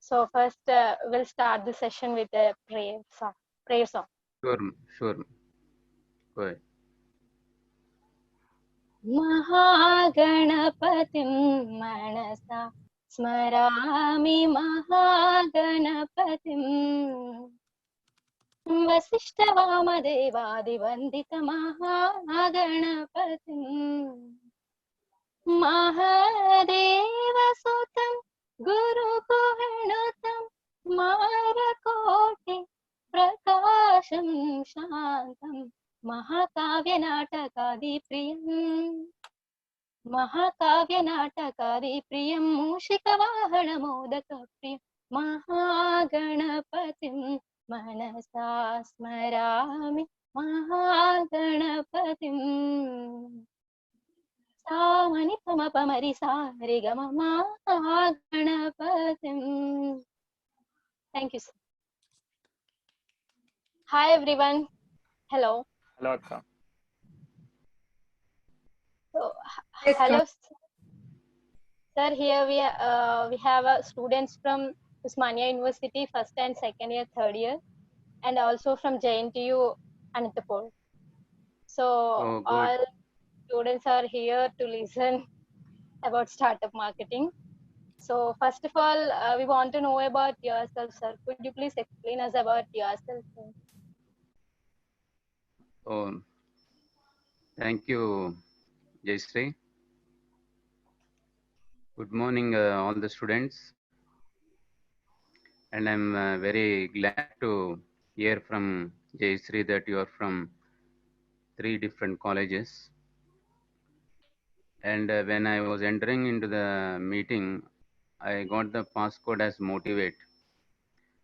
So first, we'll start the session with a prayer song. Prayer song. Sure. Go ahead. महागणपतिं मनसा स्मरामि महागणपतिम् वसिष्ठवामदेवादिवन्दितमहागणपतिम् महादेवसुतं गुरुगुहनुतं मारकोटि प्रकाशं शान्तं महाकाव्यनाटकादिप्रियं मूषिकवाहनमोदकप्रियं महागणपतिं मनसा स्मरामि महागणपतिम् सामनि पमपमरि सारिगम महागणपतिम्. Thank you, sir. Hi everyone. Hello. Hello, Akka. So, hello, sir. Here we have students from Usmania University, first and second year, third year, and also from JNTU Anantapur. So all students are here to listen about startup marketing. So first of all, we want to know about yourself, sir. Could you please explain us about yourself? Oh, thank you, Jayshree. Good morning, all the students. And I'm very glad to hear from Jayshree that you are from 3 different colleges. And when I was entering into the meeting, I got the passcode as Motivate.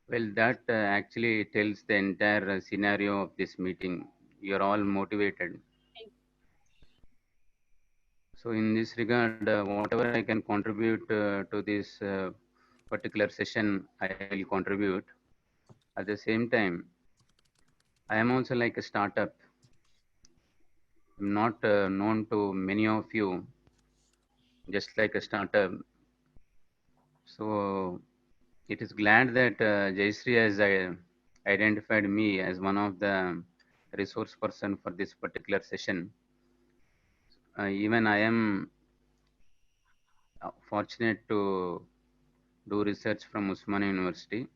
Well, that actually tells the entire scenario of this meeting. You're all motivated. So in this regard, whatever I can contribute to this particular session, I will contribute. At the same time, I am also like a startup. I'm not known to many of you, just like a startup. So it is glad that Jayshree has identified me as one of the resource person for this particular session. Even I am fortunate to do research from Usmania University.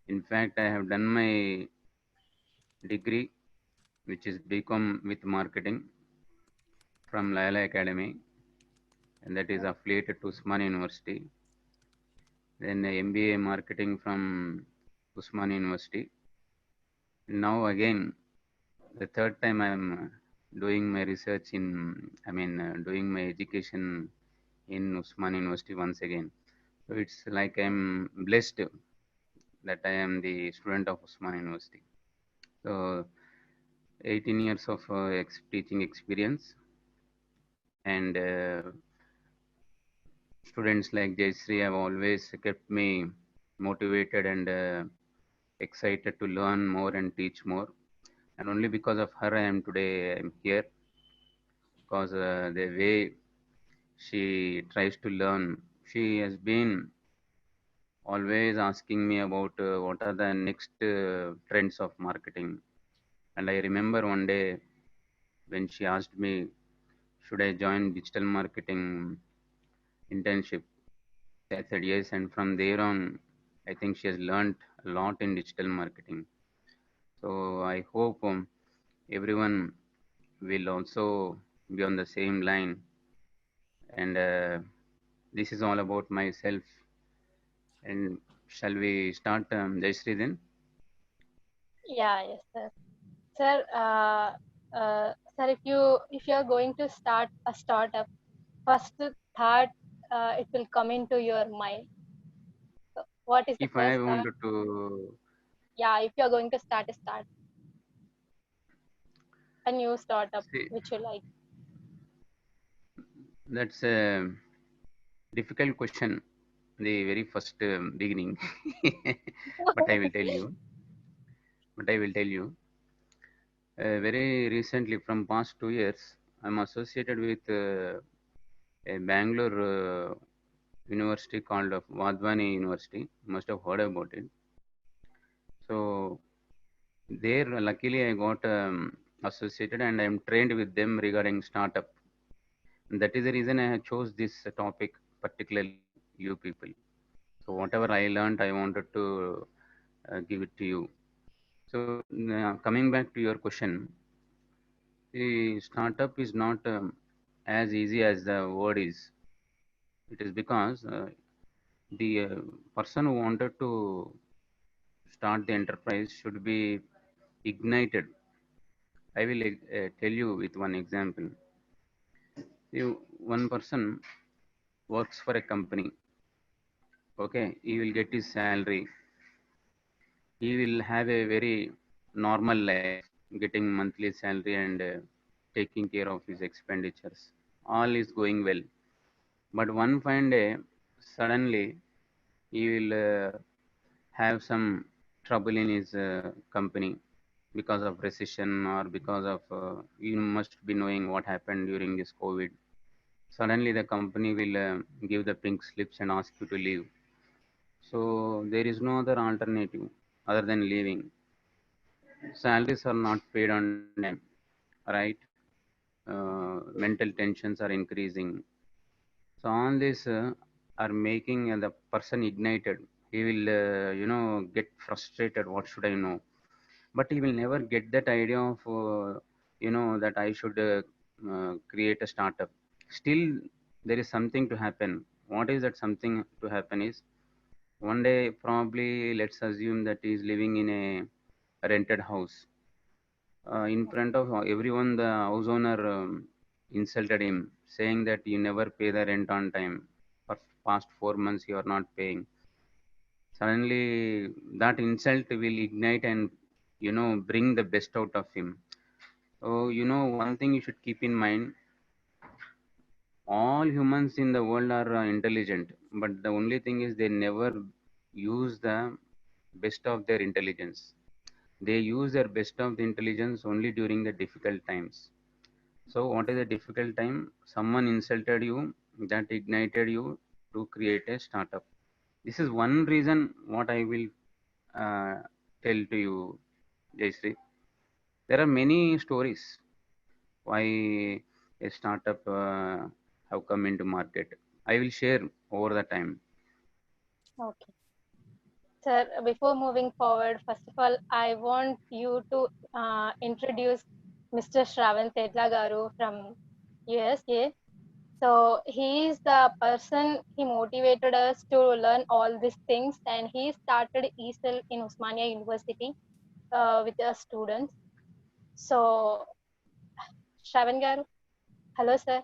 In fact, I have done my degree, which is BCom with marketing from Layla Academy, and that is affiliated to Usmania University. Then MBA marketing from Usmania University. Now again, the third time I am doing my research doing my education in Usmania University once again. So it's like I'm blessed that I am the student of Usmania University. So 18 years of teaching experience, and students like Jayshree have always kept me motivated and excited to learn more and teach more. And only because of her I am today here, because the way she tries to learn, she has been always asking me about what are the next trends of marketing. And I remember one day when she asked me, should I join digital marketing internship? I said yes, and from there on, I think she has learned a lot in digital marketing. So I hope everyone will also be on the same line. And this is all about myself. And shall we start, Jayshree, then? Yeah, yes, sir. Sir, sir, if you are going to start a startup, first thought it will come into your mind. So what is the If I first thought? wanted to, Yeah, if you are going to start a new startup, see, which you like. that's a difficult question, the very first beginning. But I will tell you. Very recently, from past 2 years, I'm associated with a Bangalore university called Vadvani University. You must have heard about it. So there, luckily, I got associated and I'm trained with them regarding startup. And that is the reason I chose this topic, particularly you people. So whatever I learned, I wanted to give it to you. So coming back to your question, the startup is not as easy as the word is. It is because the person who wanted to start the enterprise should be ignited. I will tell you with one example. One person works for a company. Okay, he will get his salary. He will have a very normal life, getting monthly salary and taking care of his expenditures. All is going well. But one fine day, suddenly he will have some trouble in his company because of recession or because of you must be knowing what happened during this COVID. Suddenly the company will give the pink slips and ask you to leave. So there is no other alternative other than leaving. Salaries are not paid on time, right? Mental tensions are increasing. So all this are making the person ignited. He will, get frustrated. What should I know? But he will never get that idea of, that I should create a startup. Still, there is something to happen. What is that something to happen is one day probably let's assume that he is living in a rented house. In front of everyone, the house owner insulted him, saying that you never pay the rent on time. For past 4 months, you are not paying. Suddenly, that insult will ignite and bring the best out of him. So one thing you should keep in mind: all humans in the world are intelligent, but the only thing is they never use the best of their intelligence. They use their best of the intelligence only during the difficult times. So, what is a difficult time? Someone insulted you, that ignited you to create a startup. This is one reason what I will uh, tell to you, Jayshree. There are many stories why a startup have come into market. I will share over the time. Okay. Sir, before moving forward, first of all, I want you to introduce Mr. Shravan Tedla Garu from USA. So he is the person, he motivated us to learn all these things, and he started ESL in Osmania University with the students. So, Shravan Garu, hello sir.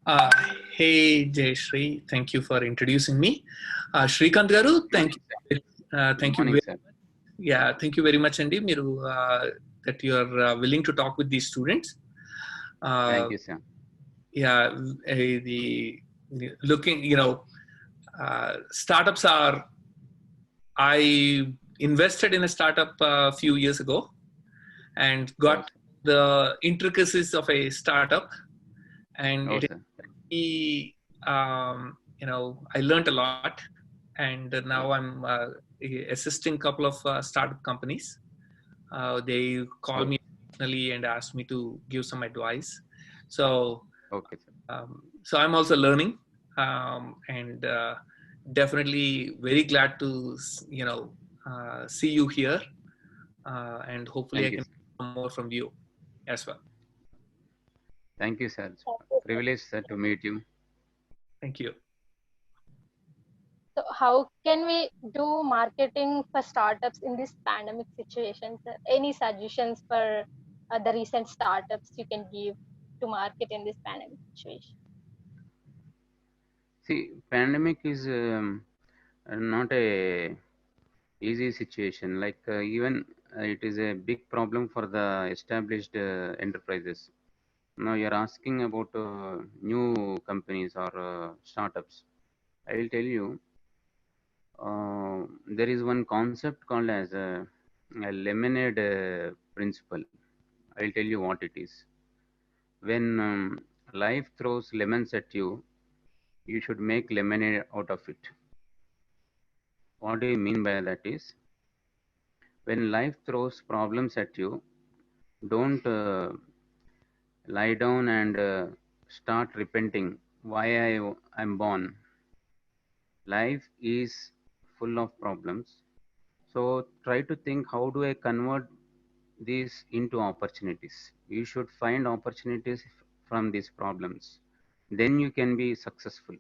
Uh, hey, Jayashree, thank you for introducing me. Shrikant Garu, thank you. Thank you Morning, very sir. yeah, thank you very much, Andy, that you are willing to talk with these students. Thank you, sir. Yeah, the looking, startups are. I invested in a startup a few years ago and Oh, got sir. the intricacies of a startup, and Oh, it sir. I learned a lot, and now Oh, I'm assisting a couple of startup companies. They call oh, me personally and ask me to give some advice. So, okay, sir. so I'm also learning, and definitely very glad to see you here, and hopefully I Thank you, can sir. learn more from you as well. Thank you, sir. It's Thank a you, sir. privilege, sir, to meet you. Thank you. So, how can we do marketing for startups in this pandemic situation, sir? Any suggestions for the recent startups you can give to market in this pandemic situation? See, pandemic is not a easy situation. Like even it is a big problem for the established enterprises. Now you're asking about new companies or startups. I will tell you, there is one concept called as a lemonade principle. I will tell you what it is. When life throws lemons at you, you should make lemonade out of it. What do you mean by that is, when life throws problems at you, don't lie down and start repenting why I'm born. Life is full of problems. So try to think, how do I convert these into opportunities? You should find opportunities from these problems. Then you can be successful.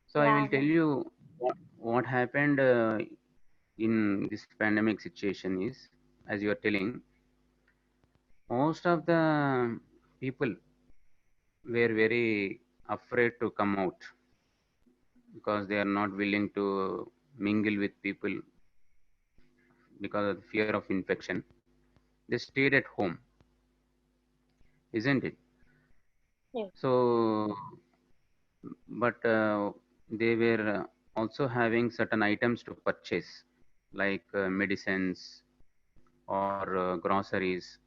So I Yeah, will tell you what happened in this pandemic situation is, as you are telling, most of the people were very afraid to come out because they are not willing to mingle with people because of the fear of infection. They stayed at home, isn't it? yes, So, but they were also having certain items to purchase, like medicines or groceries,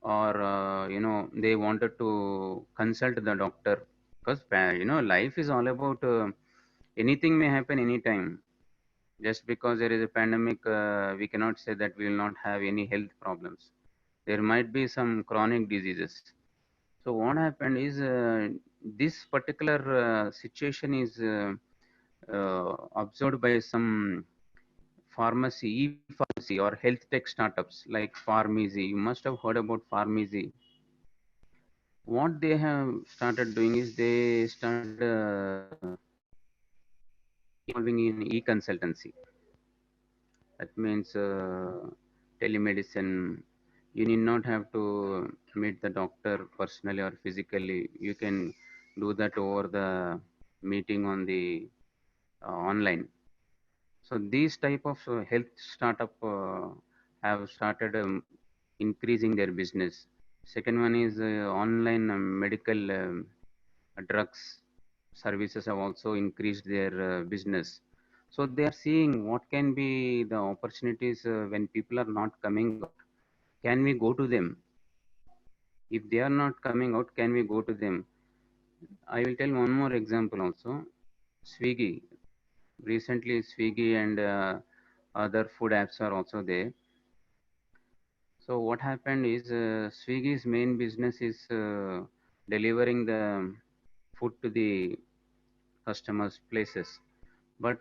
or they wanted to consult the doctor because life is all about anything may happen anytime. Just because there is a pandemic, we cannot say that we will not have any health problems. There might be some chronic diseases. So what happened is, this particular situation is observed by some pharmacy, e-pharmacy or health tech startups like Pharmeasy. You must have heard about Pharmeasy. What they have started doing is they started involving in e-consultancy. That means telemedicine. You need not have to meet the doctor personally or physically. You can do that over the meeting on the online. So these type of health startup have started increasing their business. Second one is online medical drugs services have also increased their business. So they are seeing what can be the opportunities when people are not coming out. Can we go to them? If they are not coming out, can we go to them? I will tell one more example also. Swiggy. Recently, Swiggy and other food apps are also there. So what happened is, Swiggy's main business is delivering the food to the customers' places. But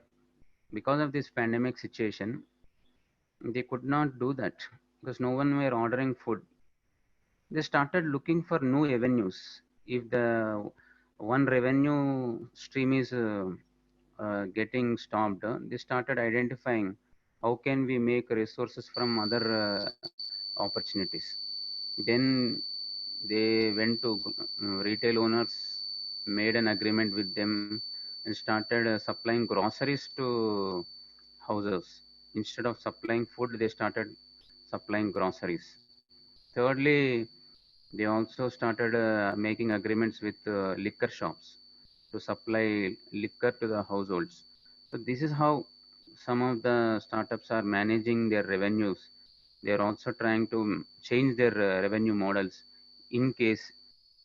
because of this pandemic situation, they could not do that because no one were ordering food. They started looking for new avenues. If the one revenue stream is getting stopped, they started identifying how can we make resources from other opportunities. Then they went to retail owners, made an agreement with them, and started supplying groceries to houses. Instead of supplying food, they started supplying groceries. Thirdly, they also started making agreements with liquor shops to supply liquor to the households. So this is how some of the startups are managing their revenues. They are also trying to change their revenue models in case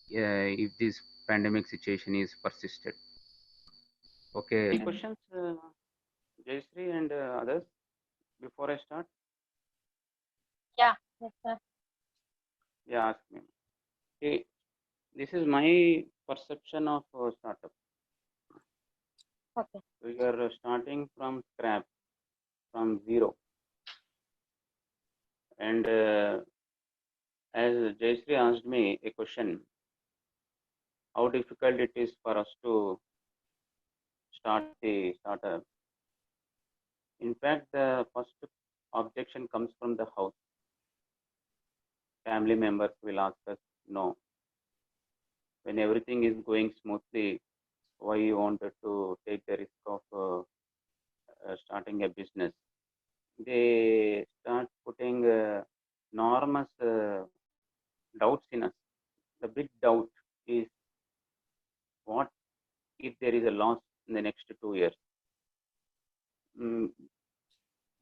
if this pandemic situation is persisted. Okay. Any questions, Jayashree and others, before I start? yeah, yes, sir. Yeah, ask me. See, this is my perception of startup. Okay. So you are starting from scratch, from zero. And as Jayashree asked me a question, how difficult it is for us to start the startup. In fact, the first objection comes from the house. Family members will ask us, no, when everything is going smoothly, why you wanted to take the risk of starting a business? They start putting enormous doubts in us. The big doubt is, what if there is a loss in the next 2 years? Mm,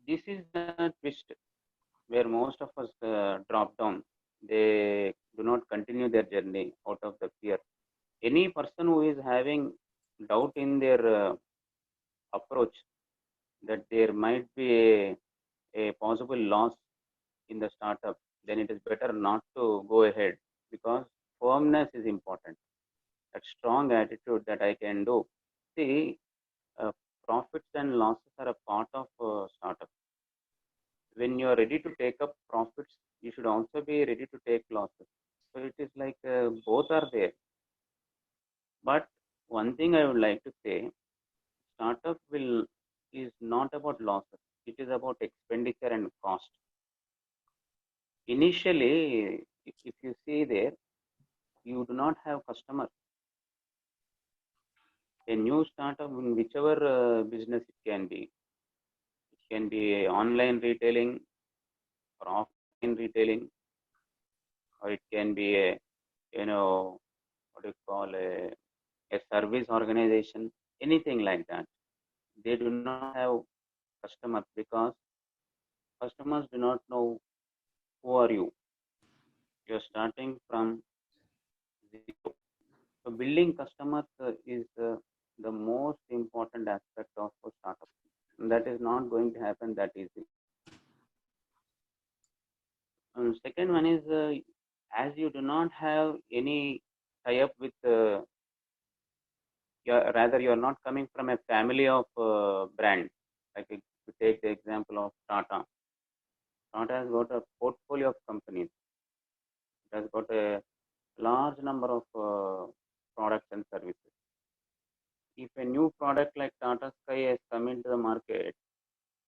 this is the twist where most of us drop down. They do not continue their journey out of the fear. Any person who is having doubt in their approach that there might be a possible loss in the startup, then it is better not to go ahead, because firmness is important. That strong attitude that I can do. See, uh, profits and losses are a part of startup. When you are ready to take up profits, you should also be ready to take losses. So it is like both are there. But one thing I would like to say, startup will is not about losses. It is about expenditure and cost. Initially, if you see there, you do not have customers. A new startup in whichever business it can be online retailing or offline retailing, or it can be a, you know, what do you call a service organization, anything like that. They do not have customers because customers do not know who are you. You're starting from zero. So building customers is the most important aspect of a startup. And that is not going to happen that easily. Second one is, as you do not have any tie up with, rather you are not coming from a family of brand. Like if you take the example of Tata. Tata has got a portfolio of companies. It has got a large number of products and services. If a new product like Tata Sky has come into the market,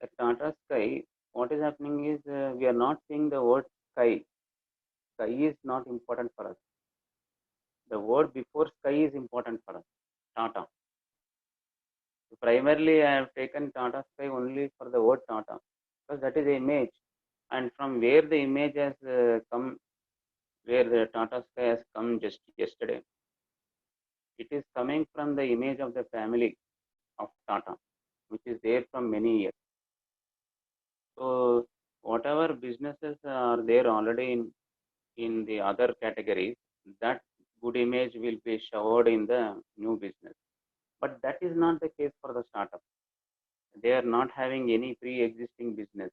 the Tata Sky, what is happening is we are not seeing the word sky. Sky is not important for us. The word before sky is important for us. Tata. So primarily, I have taken Tata Sky only for the word Tata, because that is the image, and from where the image has come, where the Tata Sky has come just yesterday. It is coming from the image of the family of Tata, which is there from many years. So whatever businesses are there already in the other categories, that good image will be showered in the new business. But that is not the case for the startup. They are not having any pre-existing business,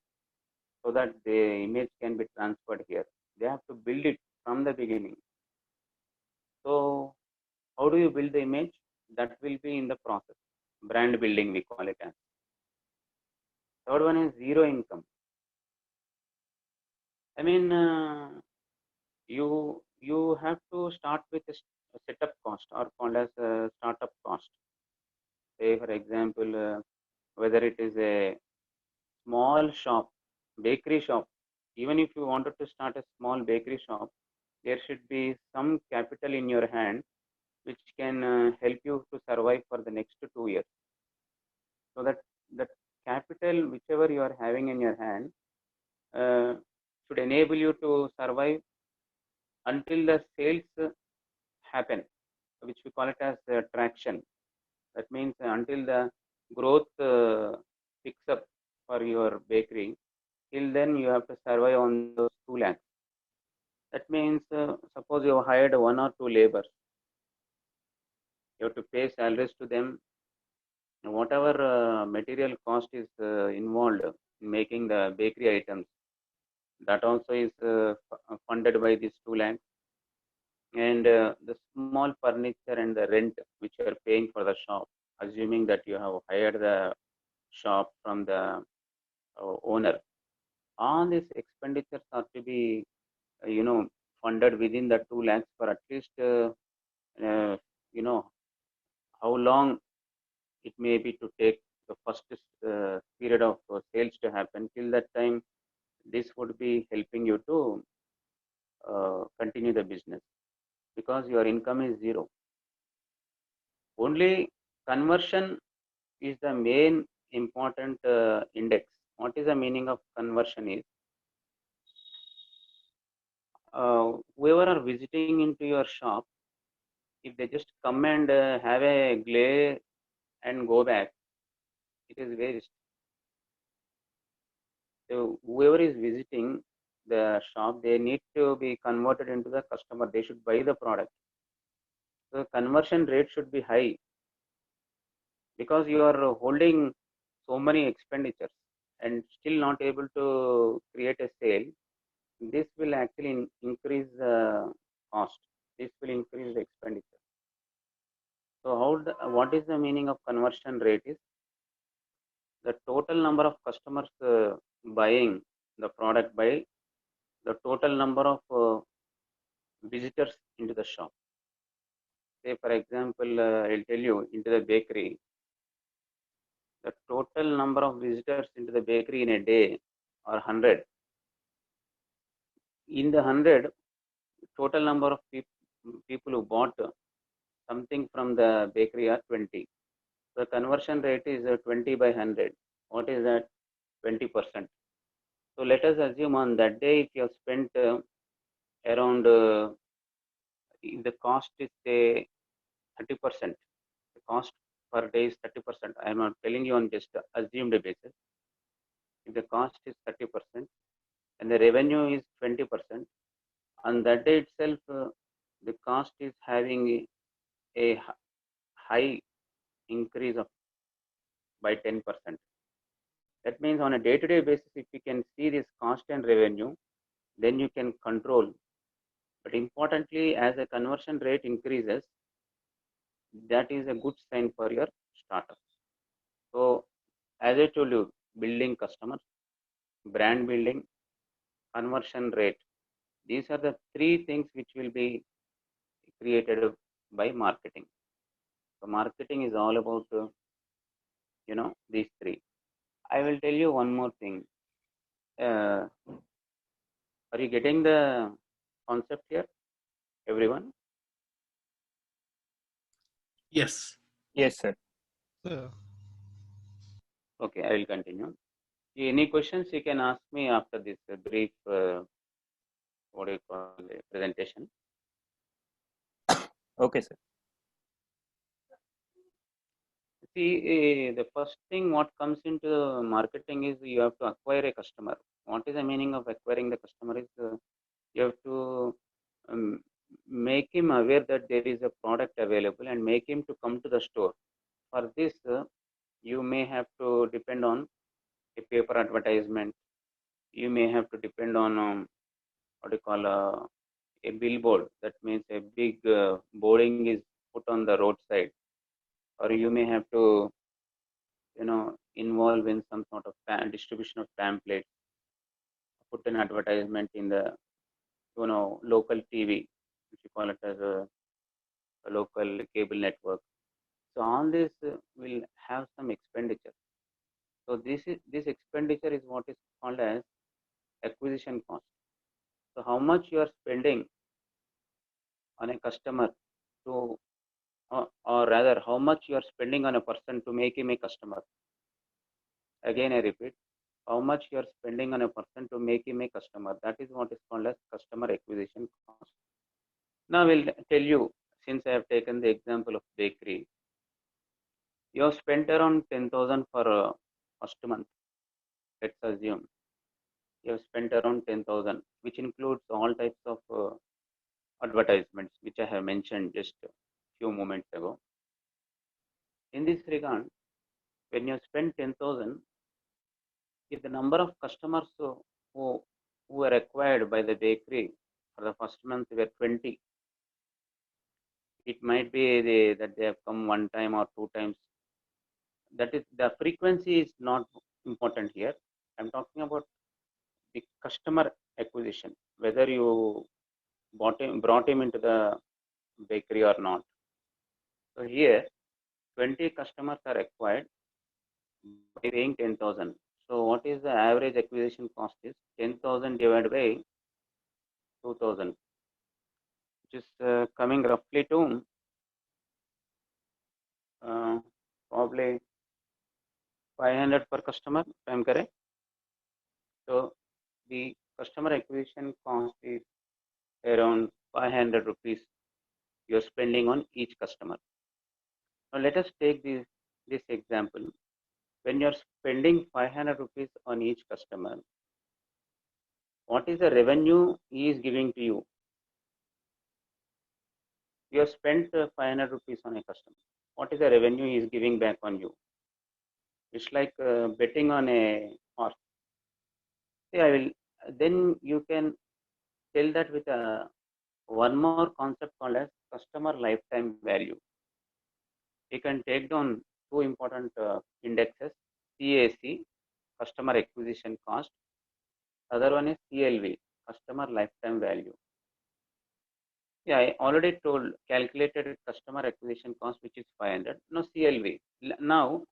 so that the image can be transferred here. They have to build it from the beginning. So how do you build the image? That will be in the process. Brand building, we call it as. Third one is zero income. I mean, you have to start with a setup cost, or called as a startup cost. Say, for example, whether it is a small shop, bakery shop, even if you wanted to start a small bakery shop, there should be some capital in your hand which can help you to survive for the next 2 years. So that capital, whichever you are having in your hand, uh, should enable you to survive until the sales happen, which we call it as traction. That means until the growth picks up for your bakery, till then you have to survive on those 2 lakhs. That means suppose you have hired 1 or 2 laborers, you have to pay salaries to them. Whatever material cost is involved in making the bakery items, that also is funded by these 2 lakhs. And the small furniture and the rent which you are paying for the shop, assuming that you have hired the shop from the owner, all these expenditures are to be funded within the 2 lakhs for at least uh, you know how long it may be to take the first period of sales to happen. Till that time, this would be helping you to continue the business, because your income is zero. Only conversion is the main important index. What is the meaning of conversion is, whoever are visiting into your shop, if they just come and have a glare and go back, it is waste. So whoever is visiting the shop, they need to be converted into the customer. They should buy the product. So conversion rate should be high because you are holding so many expenditures and still not able to create a sale. This will actually increase the cost. This will increase the expenditure. So what is the meaning of conversion rate is the total number of customers buying the product by the total number of visitors into the shop. Say for example, I'll tell you, into the bakery, the total number of visitors into the bakery in a day are 100. In the 100, total number of people who bought something from the bakery are 20. The conversion rate is 20 by 100. What is that? 20%. So let us assume on that day, if you have spent around, if the cost is say 30%, the cost per day is 30%. I am not telling you on just assumed basis. If the cost is 30% and the revenue is 20%, on that day itself, the cost is having a high increase of by 10%. That means on a day-to-day basis, if you can see this cost and revenue, then you can control. But importantly, as a conversion rate increases, that is a good sign for your startup. So as I told you, building customers, brand building, conversion rate. These are the three things which will be created by marketing. So marketing is all about, these three. I will tell you one more thing. Are you getting the concept here, everyone? Yes. Yes, sir. Yeah. Okay, I will continue. Any questions you can ask me after this brief, what do you call it, presentation? Okay, sir. See, the first thing what comes into marketing is you have to acquire a customer. What is the meaning of acquiring the customer is you have to make him aware that there is a product available and make him to come to the store. For this, you may have to depend on a paper advertisement. You may have to depend on what you call a billboard. That means a big boarding is put on the roadside, or you may have to, involve in some sort of distribution of pamphlets, put an advertisement in the, local TV, which you call it as a local cable network. So all this will have some expenditure. So this expenditure is what is called as acquisition cost. So how much you are spending on a customer to, or rather how much you are spending on a person to make him a customer. Again, I repeat, how much you are spending on a person to make him a customer. That is what is called as customer acquisition cost. Now I will tell you, since I have taken the example of bakery, you have spent around 10,000 for first month. Let's assume you have spent around 10,000, which includes all types of advertisements, which I have mentioned just a few moments ago. In this regard, when you spend 10,000, if the number of customers who were acquired by the bakery for the first month were 20, it might be that they have come one time or two times. That is, the frequency is not important here. I'm talking about the customer acquisition, whether you brought him into the bakery or not. So here, 20 customers are acquired by paying 10,000. So what is the average acquisition cost is 10,000 divided by 2,000, which is coming roughly to probably 500 per customer, if I'm correct. So the customer acquisition cost is around 500 rupees you're spending on each customer. Now let us take this example. When you're spending 500 rupees on each customer, what is the revenue he is giving to you? You have spent 500 rupees on a customer. What is the revenue he is giving back on you? It's like betting on a horse. See, I will. Then you can tell that with one more concept called as customer lifetime value. You can take down two important indexes: CAC, customer acquisition cost. Other one is CLV, customer lifetime value. Yeah, I already told calculated customer acquisition cost, which is 500. Now CLV. Now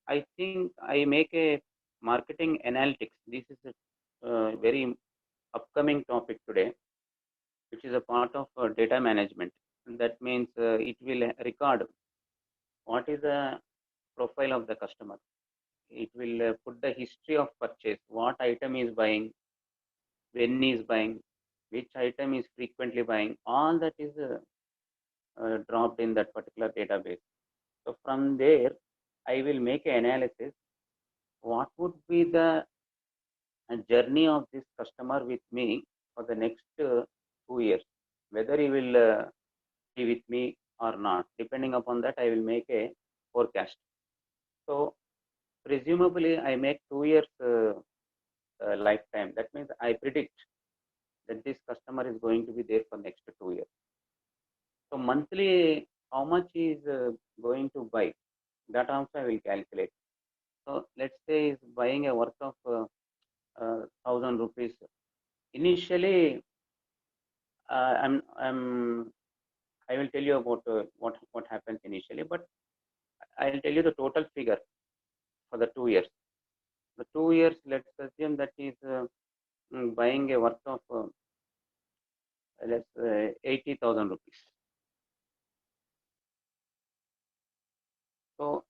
I think I make a marketing analytics. This is a very upcoming topic today, which is a part of data management. And that means it will record what is the profile of the customer. It will put the history of purchase, what item is buying, when he is buying, which item is frequently buying. All that is dropped in that particular database. So from there, I will make an analysis. What would be the journey of this customer with me for the next 2 years? Whether he will be with me or not. Depending upon that, I will make a forecast. So presumably, I make 2 years lifetime. That means I predict that this customer is going to be there for next 2 years. So monthly, how much is going to buy? That also I will calculate. So let's say is buying a worth of 1,000 rupees. Initially, I will tell you about what happens initially, but I will tell you the total figure for the 2 years. The 2 years, let's assume that is buying a worth of 80,000 rupees. So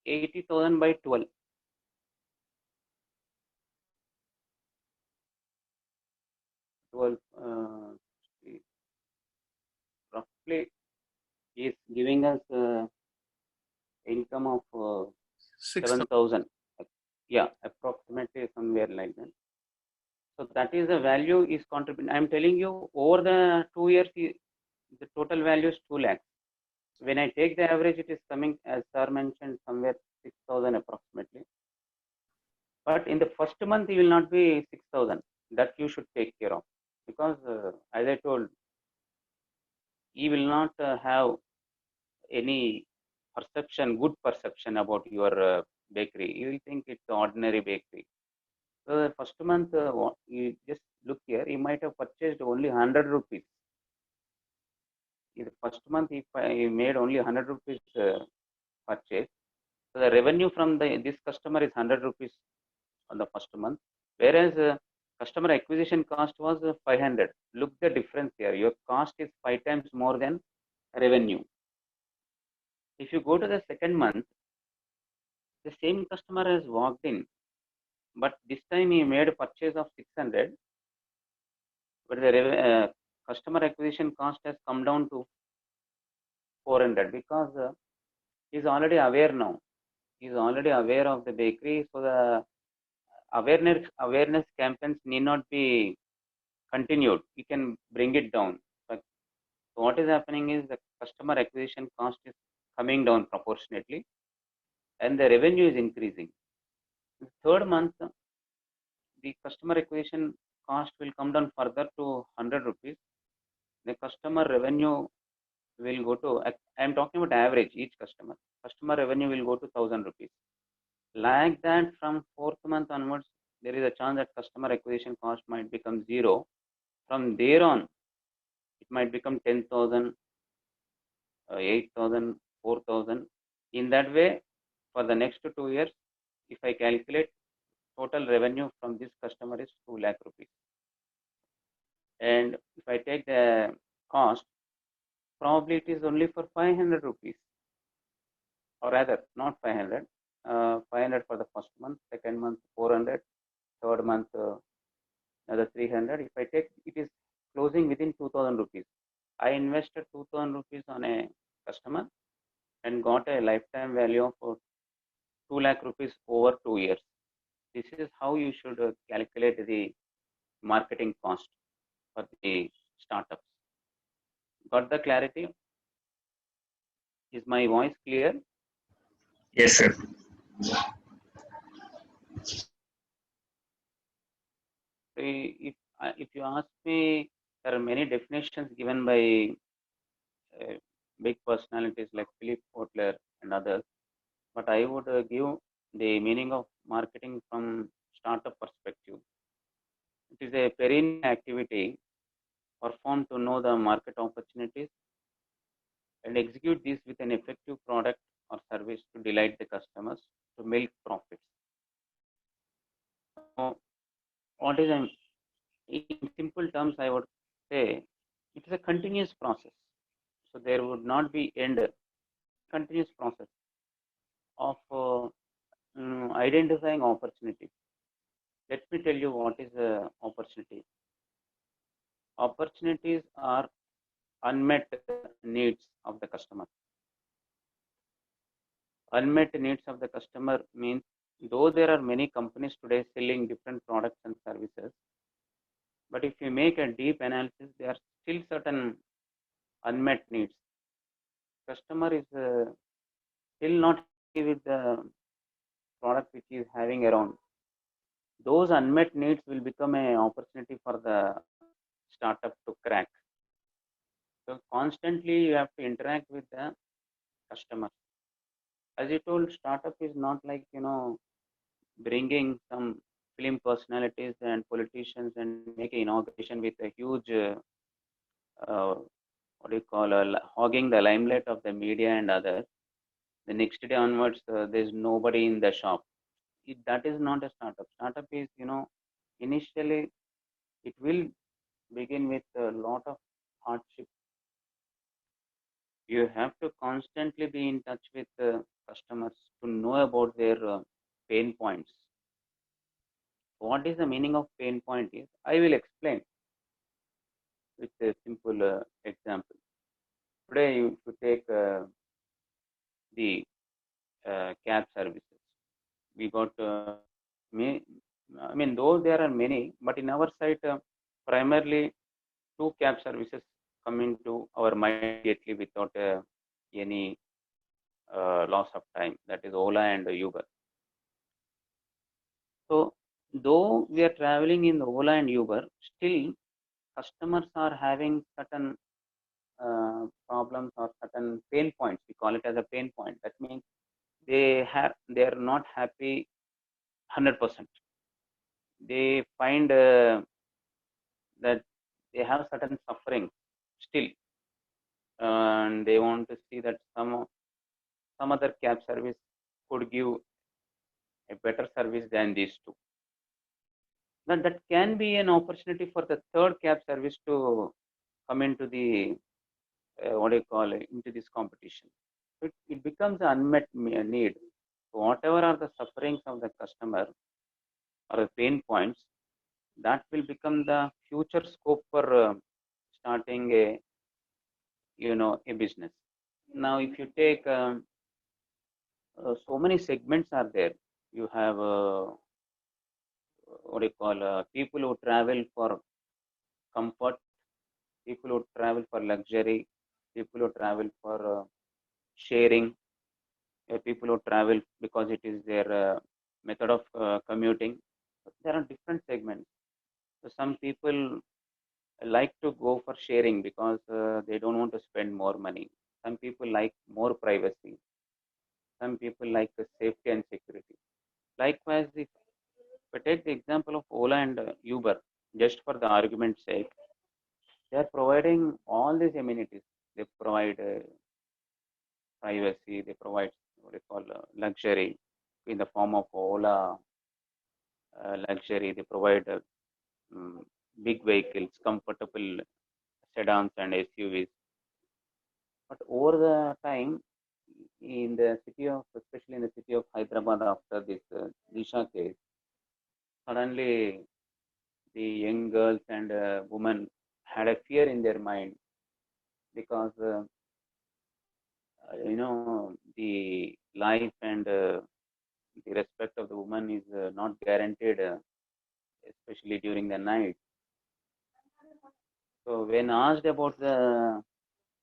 80,000 by 12. Roughly is giving us income of 7,000. Yeah, approximately somewhere like that. So that is the value is contributing. I'm telling you over the 2 years, the total value is 2 lakhs. When I take the average, it is coming, as sir mentioned, somewhere 6,000 approximately. But in the first month, it will not be 6,000. That you should take care of, because as I told, he will not have any perception, good perception about your bakery. You will think it's ordinary bakery. So the first month, you just look here, he might have purchased only 100 rupees. In the first month, if I made only 100 rupees purchase, so the revenue from this customer is 100 rupees on the first month, whereas customer acquisition cost was 500. Look the difference here. Your cost is 5 times more than revenue. If you go to the second month, the same customer has walked in, but this time he made a purchase of 600, but the customer acquisition cost has come down to 400, because he's already aware now. He's already aware of the bakery, so the awareness campaigns need not be continued. You can bring it down. So what is happening is the customer acquisition cost is coming down proportionately, and the revenue is increasing. In the third month, the customer acquisition cost will come down further to 100 rupees. The customer revenue will go to, I am talking about average, each customer revenue will go to 1,000 rupees. Like that, from fourth month onwards, there is a chance that customer acquisition cost might become zero. From there on, it might become 10,000, 8,000, 4,000. In that way, for the next 2 years, if I calculate, total revenue from this customer is 2 lakh rupees. And if I take the cost, probably it is only for 500 rupees, or rather not 500, 500 for the first month, second month 400, third month another 300. If I take, it is closing within 2,000 rupees. I invested 2,000 rupees on a customer and got a lifetime value of 2 lakh rupees over 2 years. This is how you should calculate the marketing cost for the startups. Got the clarity? Is my voice clear? Yes, sir. If you ask me, there are many definitions given by big personalities like Philip Kotler and others, but I would give the meaning of marketing from startup perspective. It is a perennial activity performed to know the market opportunities and execute this with an effective product or service to delight the customers to milk profits. So, what is in simple terms, I would say it is a continuous process. So there would not be end. Continuous process of identifying opportunity. Let me tell you what is opportunity. Opportunities are unmet needs of the customer. Unmet needs of the customer means though there are many companies today selling different products and services, but if you make a deep analysis, there are still certain unmet needs. Customer is still not happy with the product which is having around. Those unmet needs will become an opportunity for the startup to crack. So constantly you have to interact with the customer. As you told, startup is not like bringing some film personalities and politicians and make an inauguration with a huge what do you call hogging the limelight of the media and others. The next day onwards, there's nobody in the shop. That is not a startup. Startup is initially it will begin with a lot of hardship. You have to constantly be in touch with customers to know about their pain points. What is the meaning of pain point is, I will explain with a simple example. Today, if you take the cab services, we got, though there are many, but in our site, primarily 2 cab services come into our mind immediately without any loss of time. That is Ola and Uber. So, though we are traveling in Ola and Uber, still customers are having certain problems or certain pain points. We call it as a pain point. That means they are not happy 100%. They find that they have certain suffering still, and they want to see that some other cab service could give a better service than these two. Then that can be an opportunity for the third cab service to come into the into this competition. It becomes an unmet need. Whatever are the sufferings of the customer or the pain points, that will become the future scope for starting a business. Now, if you take so many segments are there. You have people who travel for comfort, people who travel for luxury, people who travel for sharing, people who travel because it is their method of commuting. There are different segments. So some people like to go for sharing because they don't want to spend more money. Some people like more privacy. Some people like the safety and security. Likewise, if we take the example of Ola and Uber, just for the argument's sake, they are providing all these amenities. They provide privacy. They provide luxury in the form of Ola luxury. They provide big vehicles, comfortable sedans and SUVs. But over the time, in the city of, especially in the city of Hyderabad, after this Disha case, suddenly the young girls and women had a fear in their mind because the life and the respect of the woman is not guaranteed, especially during the night. So when asked about the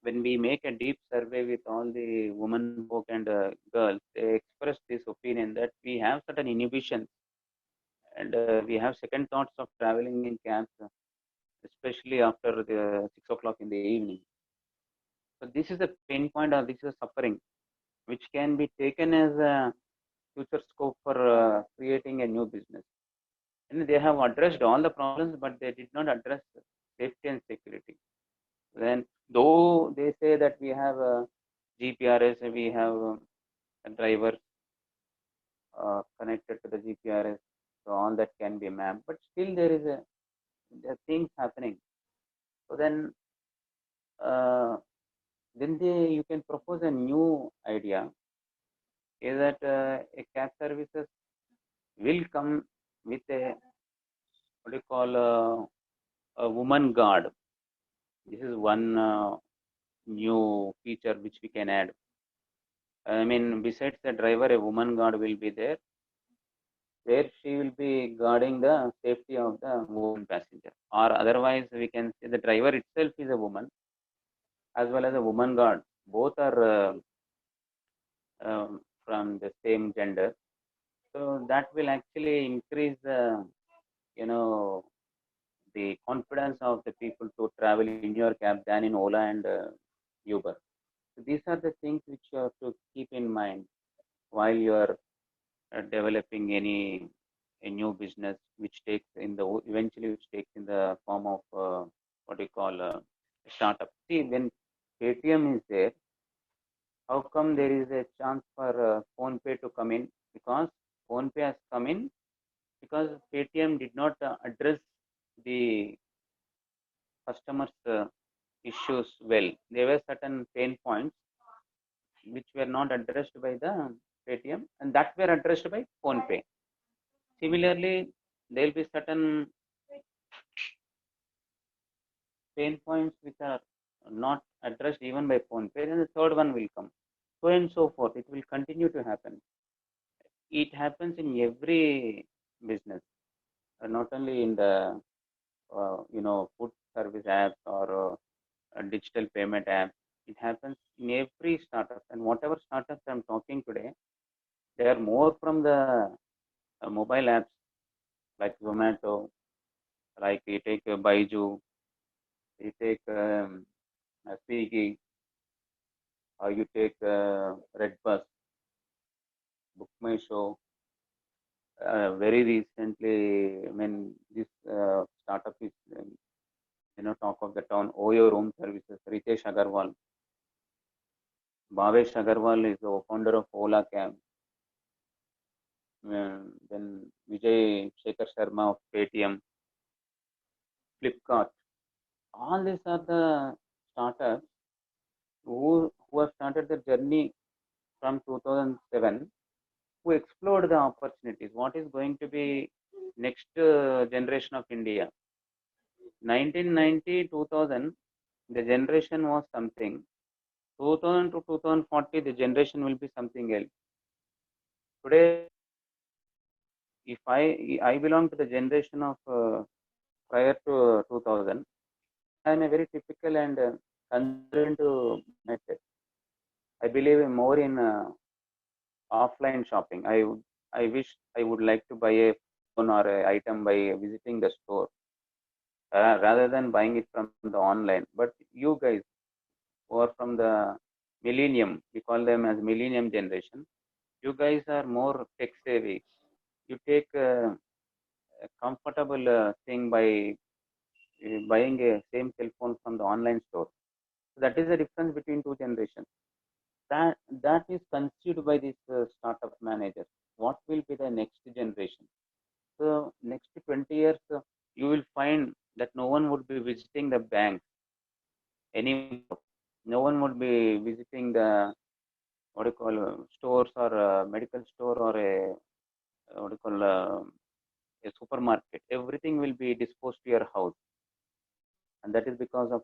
when we make a deep survey with all the women folk and girls, they express this opinion that we have certain inhibitions and we have second thoughts of traveling in cabs, especially after the 6 o'clock in the evening. So this is a pain point or this is a suffering which can be taken as a future scope for creating a new business. And they have addressed all the problems, but they did not address safety and security. Then, though they say that we have GPRS, we have a driver connected to the GPRS, so all that can be mapped, but still there are things happening. So then you can propose a new idea, is that a cab services will come with a what do you call a woman guard. This is one new feature which we can add. I mean, besides the driver, a woman guard will be there, where she will be guarding the safety of the woman passenger. Or otherwise, we can say the driver itself is a woman, as well as a woman guard. Both are from the same gender. So that will actually increase the, the confidence of the people to travel in your cab than in Ola and Uber. So these are the things which you have to keep in mind while you are developing a new business, which takes eventually which takes in the form of what we call a startup. See, when Paytm is there, how come there is a chance for PhonePe to come in? Because PhonePe has come in because Paytm did not address the customers' issues well. There were certain pain points which were not addressed by the Paytm, and that were addressed by PhonePe. Similarly, there will be certain pain points which are not addressed even by PhonePe, then the third one will come. So and so forth. It will continue to happen. It happens in every business, not only in the food service apps or digital payment apps. It happens in every startup, and whatever startups I'm talking today, they are more from the mobile apps like Zomato, like you take Baiju, you take Swiggy, or you take Redbus, Book My Show. Very recently, I mean, this startup is, talk of the town, Oyo Room Services, Ritesh Agarwal. Bhavesh Agarwal is the founder of Ola Cab. Then Vijay Shekhar Sharma of Paytm, Flipkart. All these are the startups who have started their journey from 2007, who explored the opportunities. What is going to be next generation of India? 1990, 2000, the generation was something. 2000 to 2040, the generation will be something else. Today, if I belong to the generation of prior to 2000, I am a very typical and concerned to method. I believe more in offline shopping. I wish I would like to buy a phone or a item by visiting the store rather than buying it from the online. But you guys who are from the millennium, we call them as millennium generation, you guys are more tech savvy. You take a comfortable thing by buying a same cell phone from the online store. So that is the difference between two generations. That is conceived by this startup manager. What will be the next generation? So next 20 years, you will find that no one would be visiting the bank anymore. No one would be visiting the what do you call stores or a medical store or a what do you call a supermarket. Everything will be disposed to your house, and that is because of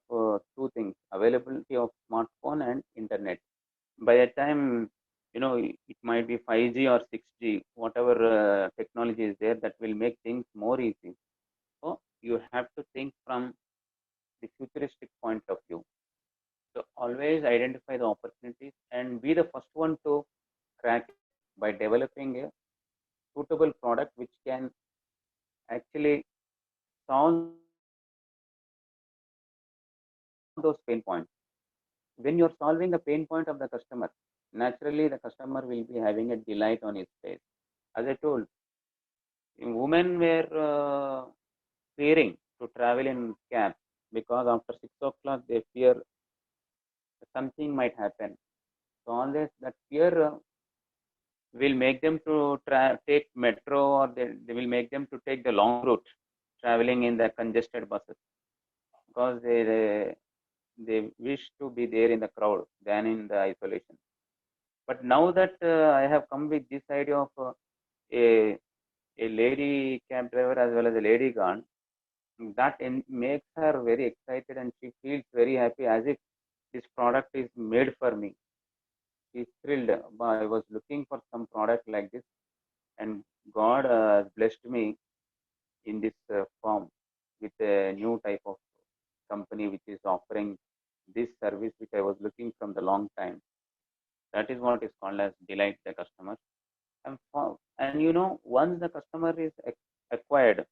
two things: availability of smartphone and internet. By the time it might be 5G or 6G, whatever technology is there, that will make things more easy. So you have to think from the futuristic point of view. So always identify the opportunities and be the first one to crack it by developing a suitable product which can actually solve those pain points. When you're solving the pain point of the customer, naturally the customer will be having a delight on his face. As I told, women were fearing to travel in cab because after 6 o'clock they fear something might happen. So always that fear will make them to take metro, or they will make them to take the long route traveling in the congested buses, because they wish to be there in the crowd than in the isolation. But now that I have come with this idea of a lady cab driver as well as a lady guard, that makes her very excited and she feels very happy as if this product is made for me. She's thrilled. I was looking for some product like this, and God has blessed me in this form with a new type of company which is offering this service which I was looking from the long time. That is what is called as delight the customer. And you know, once the customer is acquired,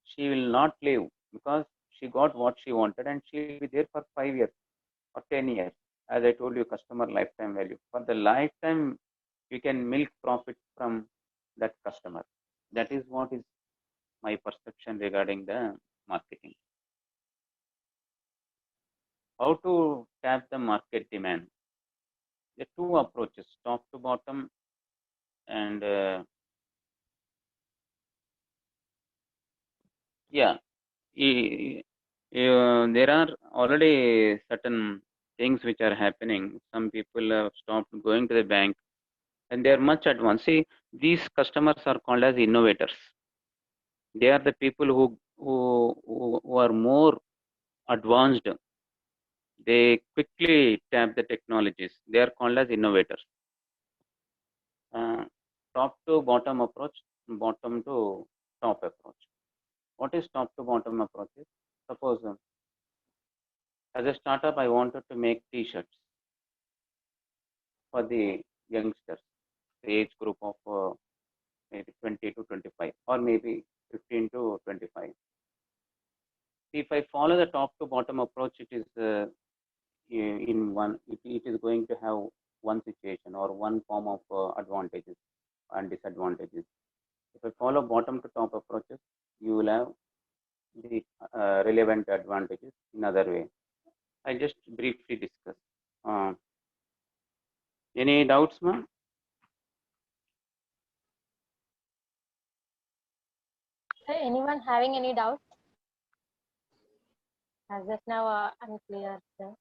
she will not leave because she got what she wanted, and she will be there for 5 years or 10 years. As I told you, customer lifetime value. For the lifetime, you can milk profit from that customer. That is what is my perception regarding the marketing. How to tap the market demand? There are two approaches, top to bottom and yeah, there are already certain things which are happening. Some people have stopped going to the bank and they are much advanced. See, these customers are called as innovators. They are the people who are more advanced. They quickly tap the technologies. They are called as innovators. Top to bottom approach, bottom to top approach. What is top to bottom approach? Suppose as a startup, I wanted to make T-shirts for the youngsters, the age group of maybe 20 to 25, or maybe 15 to 25. If I follow the top to bottom approach, it is in one. It is going to have one situation or one form of advantages and disadvantages. If I follow bottom to top approaches, you will have the relevant advantages in other way. I just briefly discuss. Any doubts, ma'am? Anyone having any doubts? As of now, I'm clear, sir.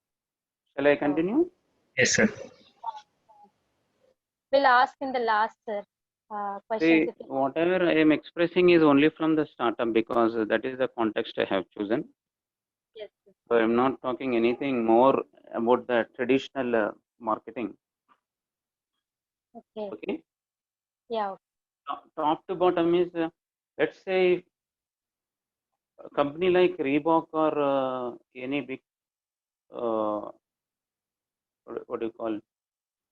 Shall I continue? Yes, sir. We'll ask in the last, sir. Questions. See, whatever I am expressing is only from the startup because that is the context I have chosen. Yes, sir. So I'm not talking anything more about the traditional marketing. Okay. Okay. Yeah. Top to bottom is, let's say, a company like Reebok or any big, what do you call,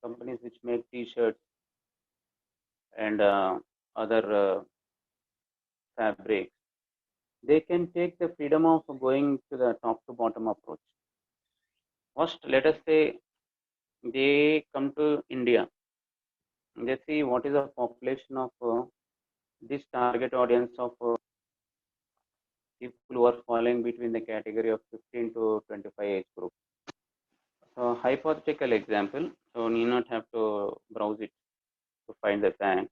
companies which make T-shirts and other fabrics. They can take the freedom of going to the top to bottom approach. First, let us say they come to India. They see what is the population of this target audience of people who are falling between the category of 15 to 25 age group. So, hypothetical example. So, you need not have to browse it to find the fact.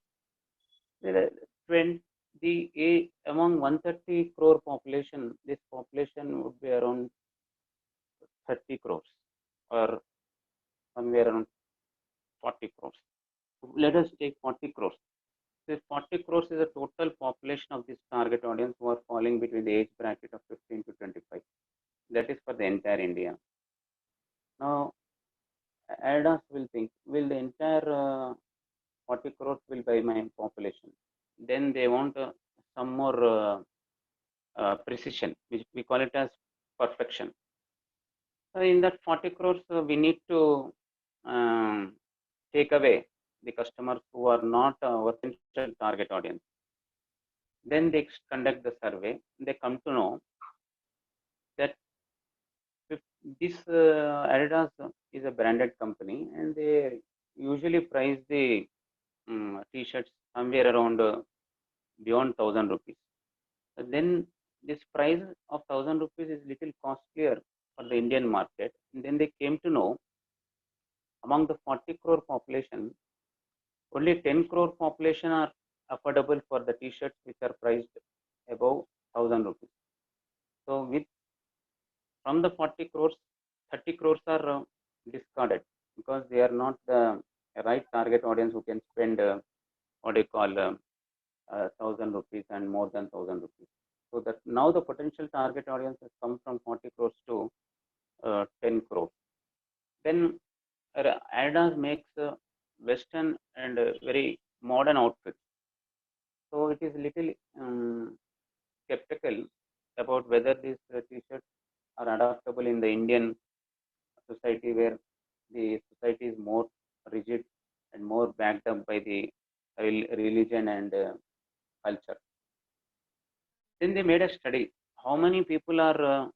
Among 130 crore population, this population would be around 30 crores or somewhere around 40 crores. Let us take 40 crores. This 40 crores is the total population of this target audience who are falling between the age bracket of 15 to 25. That is for the entire India. Now, ADAS will think, will the entire 40 crores will buy my population? Then they want some more precision, which we call it as perfection. So in that 40 crores, we need to take away the customers who are not our potential target audience. Then they conduct the survey. They come to know that if this Adidas is a branded company, and they usually price the t-shirts somewhere around beyond 1,000 rupees. Then this price of 1,000 rupees is little costlier for the Indian market. And then they came to know among the 40 crore population, only 10 crore population are affordable for the t-shirts which are priced above 1,000 rupees. So with from the 40 crores, 30 crores are discarded because they are not the right target audience who can spend what they call 1,000 rupees and more than 1,000 rupees. So that now the potential target audience has come from 40 crores to 10 crores. Then Adidas makes Western and very modern outfits. So it is little skeptical about whether these t-shirts are adaptable in the Indian society, where the society is more rigid and more backed up by the religion and culture. Then they made a study. How many people are,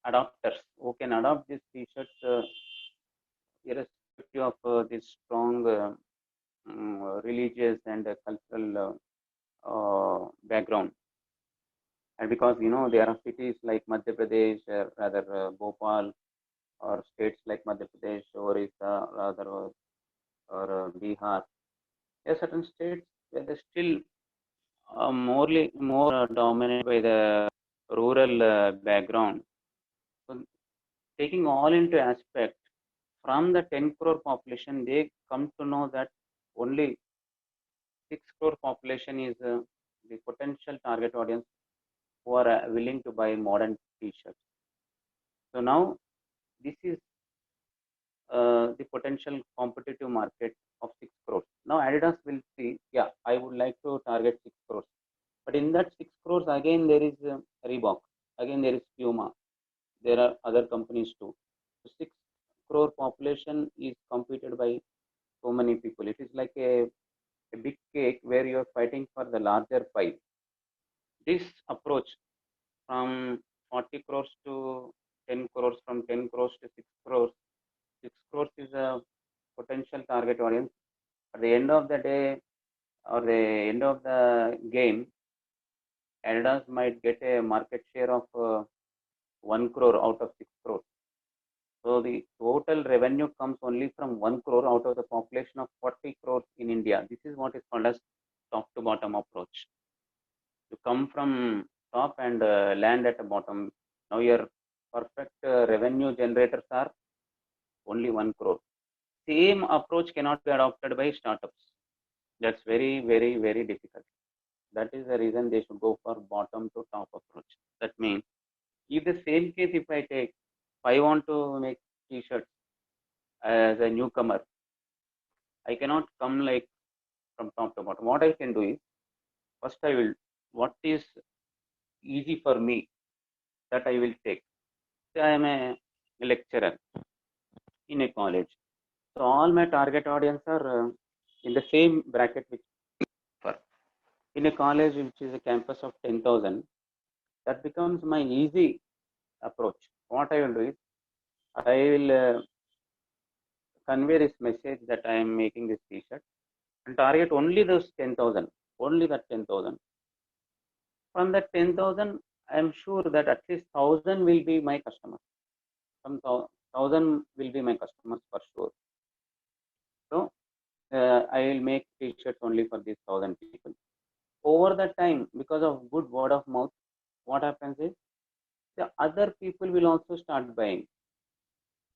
adopters who can adopt these t-shirts irrespective of this strong religious and cultural background. And because there are cities like Madhya Pradesh, rather Bhopal, or states like Madhya Pradesh, Orissa, rather or Bihar. There are certain states where they still more dominated by the rural background. So taking all into aspect, from the 10 crore population, they come to know that only 6 crore population is the potential target audience who are willing to buy modern t-shirts. So now this is the potential competitive market of 6 crores. Now Adidas will see, yeah, I would like to target 6 crores. But in that 6 crores, again there is Reebok, again there is Puma, there are other companies too. So 6 crore population is competed by so many people. It is like a big cake where you are fighting for the larger pie. This approach from 40 crores to 10 crores, from 10 crores to 6 crores, 6 crores is a potential target audience. At the end of the day or the end of the game, Adidas might get a market share of 1 crore out of 6 crores. So the total revenue comes only from 1 crore out of the population of 40 crores in India. This is what is called as top to bottom approach. You come from top and land at the bottom. Now your perfect revenue generators are only 1 crore. Same approach cannot be adopted by startups. That's very, very, very difficult. That is the reason they should go for bottom to top approach. That means, if the same case, if I want to make t-shirts as a newcomer, I cannot come like from top to bottom. What I can do is, first I will, what is easy for me, that I will take. Say I am a lecturer in a college. So all my target audience are in the same bracket which for. In a college which is a campus of 10,000, that becomes my easy approach. What I will do is, I will convey this message that I am making this t-shirt and target only those 10,000, only that 10,000. From that 10,000, I am sure that at least 1,000 will be my customers. Some 1,000 will be my customers for sure. So I will make t-shirts only for these 1,000 people. Over the time, because of good word of mouth, what happens is the other people will also start buying.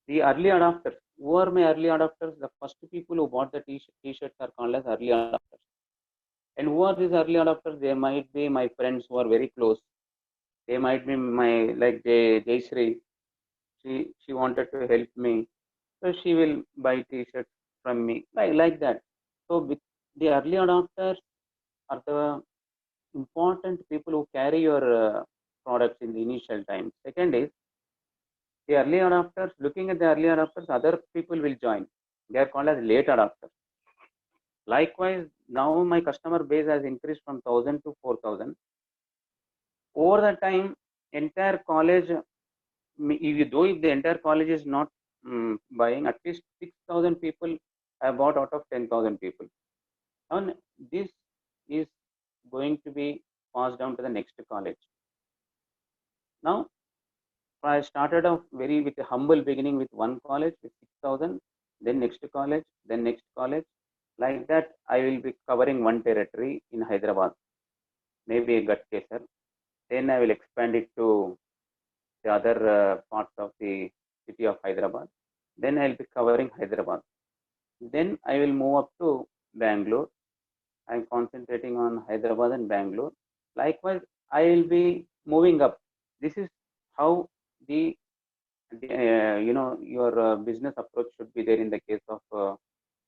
The early adopters, who are my early adopters? The first people who bought the t-shirts are called as early adopters. And who are these early adopters? They might be my friends who are very close. They might be my, like Jayshree. She wanted to help me, so she will buy t-shirts from me, like that. So with the early adopters are the important people who carry your products in the initial time. Second is, The early adopters, looking at the early adopters, other people will join. They are called as late adopters. Likewise, now my customer base has increased from 1,000 to 4,000. Over the time, entire college, if the entire college is not buying, at least 6,000 people have bought out of 10,000 people. And this is going to be passed down to the next college. Now, I started off with a humble beginning with one college with 6,000, then next college, then next college. Like that, I will be covering one territory in Hyderabad, maybe a Gatkesar. Then I will expand it to the other parts of the city of Hyderabad. Then I will be covering Hyderabad. Then I will move up to Bangalore. I am concentrating on Hyderabad and Bangalore. Likewise, I will be moving up. This is how your business approach should be there in the case of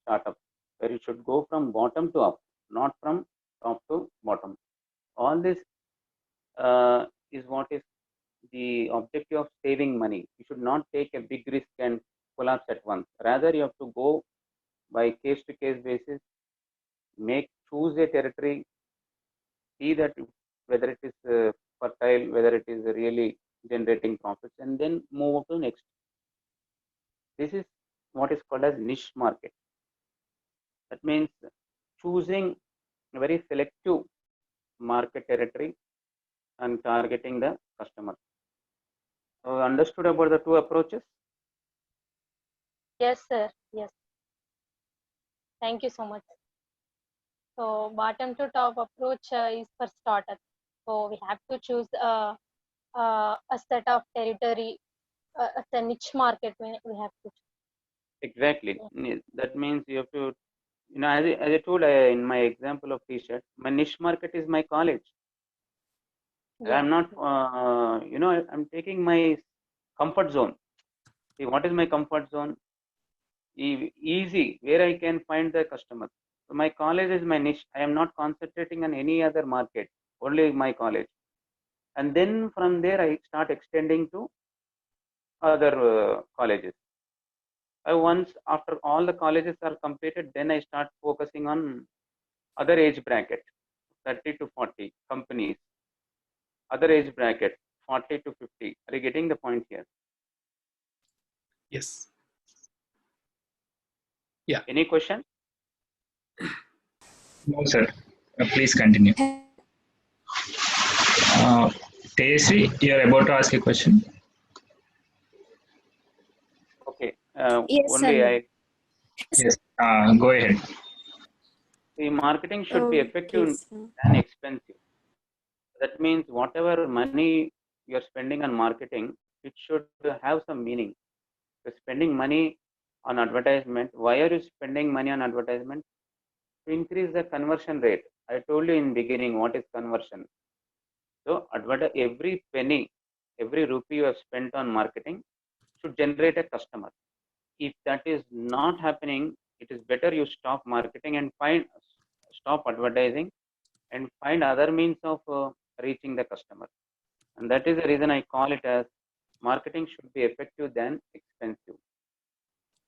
startup, where you should go from bottom to up, not from top to bottom. All this is what is the objective of saving money. You should not take a big risk and collapse at once. Rather, you have to go by case to case basis, choose a territory, see that whether it is fertile, whether it is really generating profits, and then move up to next. This is what is called as niche market. That means choosing a very selective market territory and targeting the customer. So understood about the two approaches? Yes, sir. Yes. Thank you so much. So bottom to top approach is for startup. So we have to choose a set of territory, a niche market. We have to choose. Exactly. Yeah. That means you have to, as I told in my example of T-shirt, my niche market is my college. Yeah. I'm not, I'm taking my comfort zone. See, what is my comfort zone? Easy, where I can find the customer. So my college is my niche. I am not concentrating on any other market, only my college. And then from there, I start extending to other colleges. Once after all the colleges are completed, then I start focusing on other age bracket, 30 to 40 companies, other age bracket, 40 to 50. Are you getting the point here? Yes. Yeah. Any question? No, sir. Please continue. Tejasvi, you are about to ask a question. Okay. Yes, only sir. Yes. Go ahead. The marketing should be effective and expensive. That means whatever money you're spending on marketing, it should have some meaning. You're spending money on advertisement. Why are you spending money on advertisement? To increase the conversion rate. I told you in beginning what is conversion. So every penny, every rupee you have spent on marketing should generate a customer. If that is not happening, it is better you stop marketing and stop advertising and find other means of reaching the customer. And that is the reason I call it as marketing should be effective than expensive.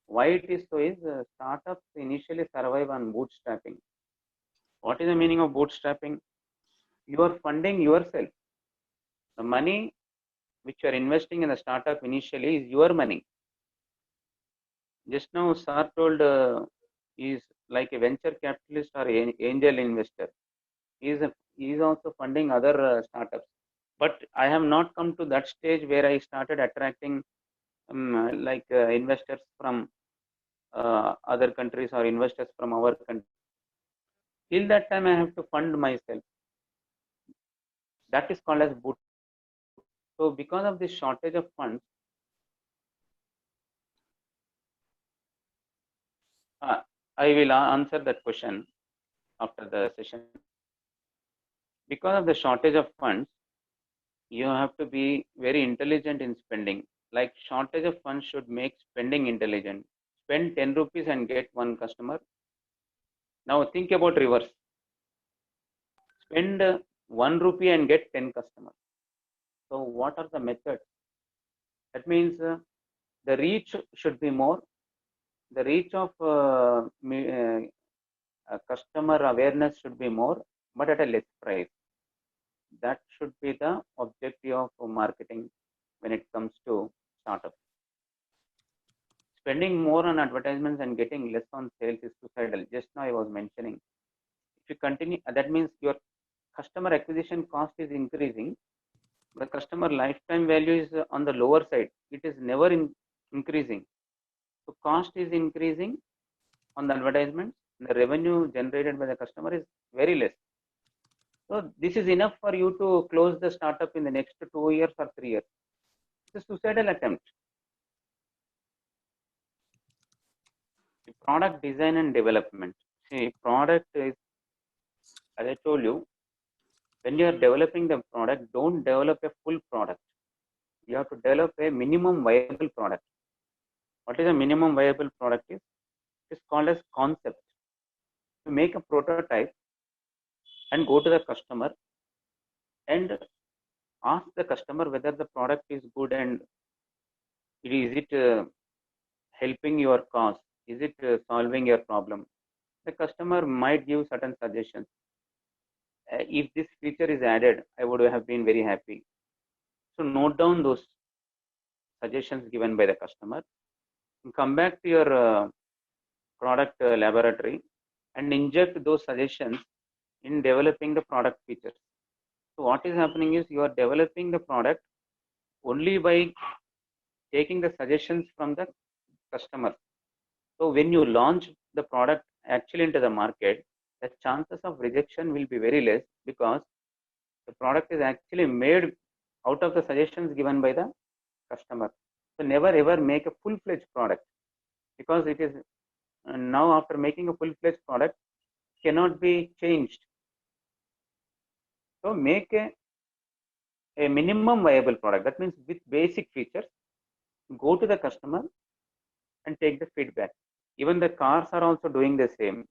Why it is so is startups initially survive on bootstrapping. What is the meaning of bootstrapping? You are funding yourself. The money which you are investing in the startup initially is your money. Just now, Sir told is like a venture capitalist or angel investor. He is also funding other startups. But I have not come to that stage where I started attracting investors from other countries or investors from our country. Till that time, I have to fund myself. That is called as boot. So because of this shortage of funds, I will answer that question after the session. Because of the shortage of funds, you have to be very intelligent in spending. Like shortage of funds should make spending intelligent. Spend 10 rupees and get one customer. Now think about reverse. Spend 1 rupee and get 10 customers. So what are the methods? That means the reach should be more. The reach of customer awareness should be more, but at a less price. That should be the objective of marketing when it comes to startups. Spending more on advertisements and getting less on sales is suicidal. Just now I was mentioning. If you continue, that means your customer acquisition cost is increasing. The customer lifetime value is on the lower side. It is never increasing. So cost is increasing on the advertisements. The revenue generated by the customer is very less. So this is enough for you to close the startup in the next 2 years or 3 years. It's a suicidal attempt. The product design and development. See, product is, as I told you, when you are developing the product, don't develop a full product. You have to develop a minimum viable product. What is a minimum viable product is? It is called as concept. You make a prototype and go to the customer and ask the customer whether the product is good and is it helping your cause? Is it solving your problem? The customer might give certain suggestions. If this feature is added, I would have been very happy. So note down those suggestions given by the customer. Come back to your product laboratory and inject those suggestions in developing the product features. So what is happening is you are developing the product only by taking the suggestions from the customer. So when you launch the product actually into the market, the chances of rejection will be very less because the product is actually made out of the suggestions given by the customer. So never ever make a full-fledged product because it is now after making a full-fledged product cannot be changed. So make a minimum viable product. That means with basic features, go to the customer and take the feedback. Even the cars are also doing the same.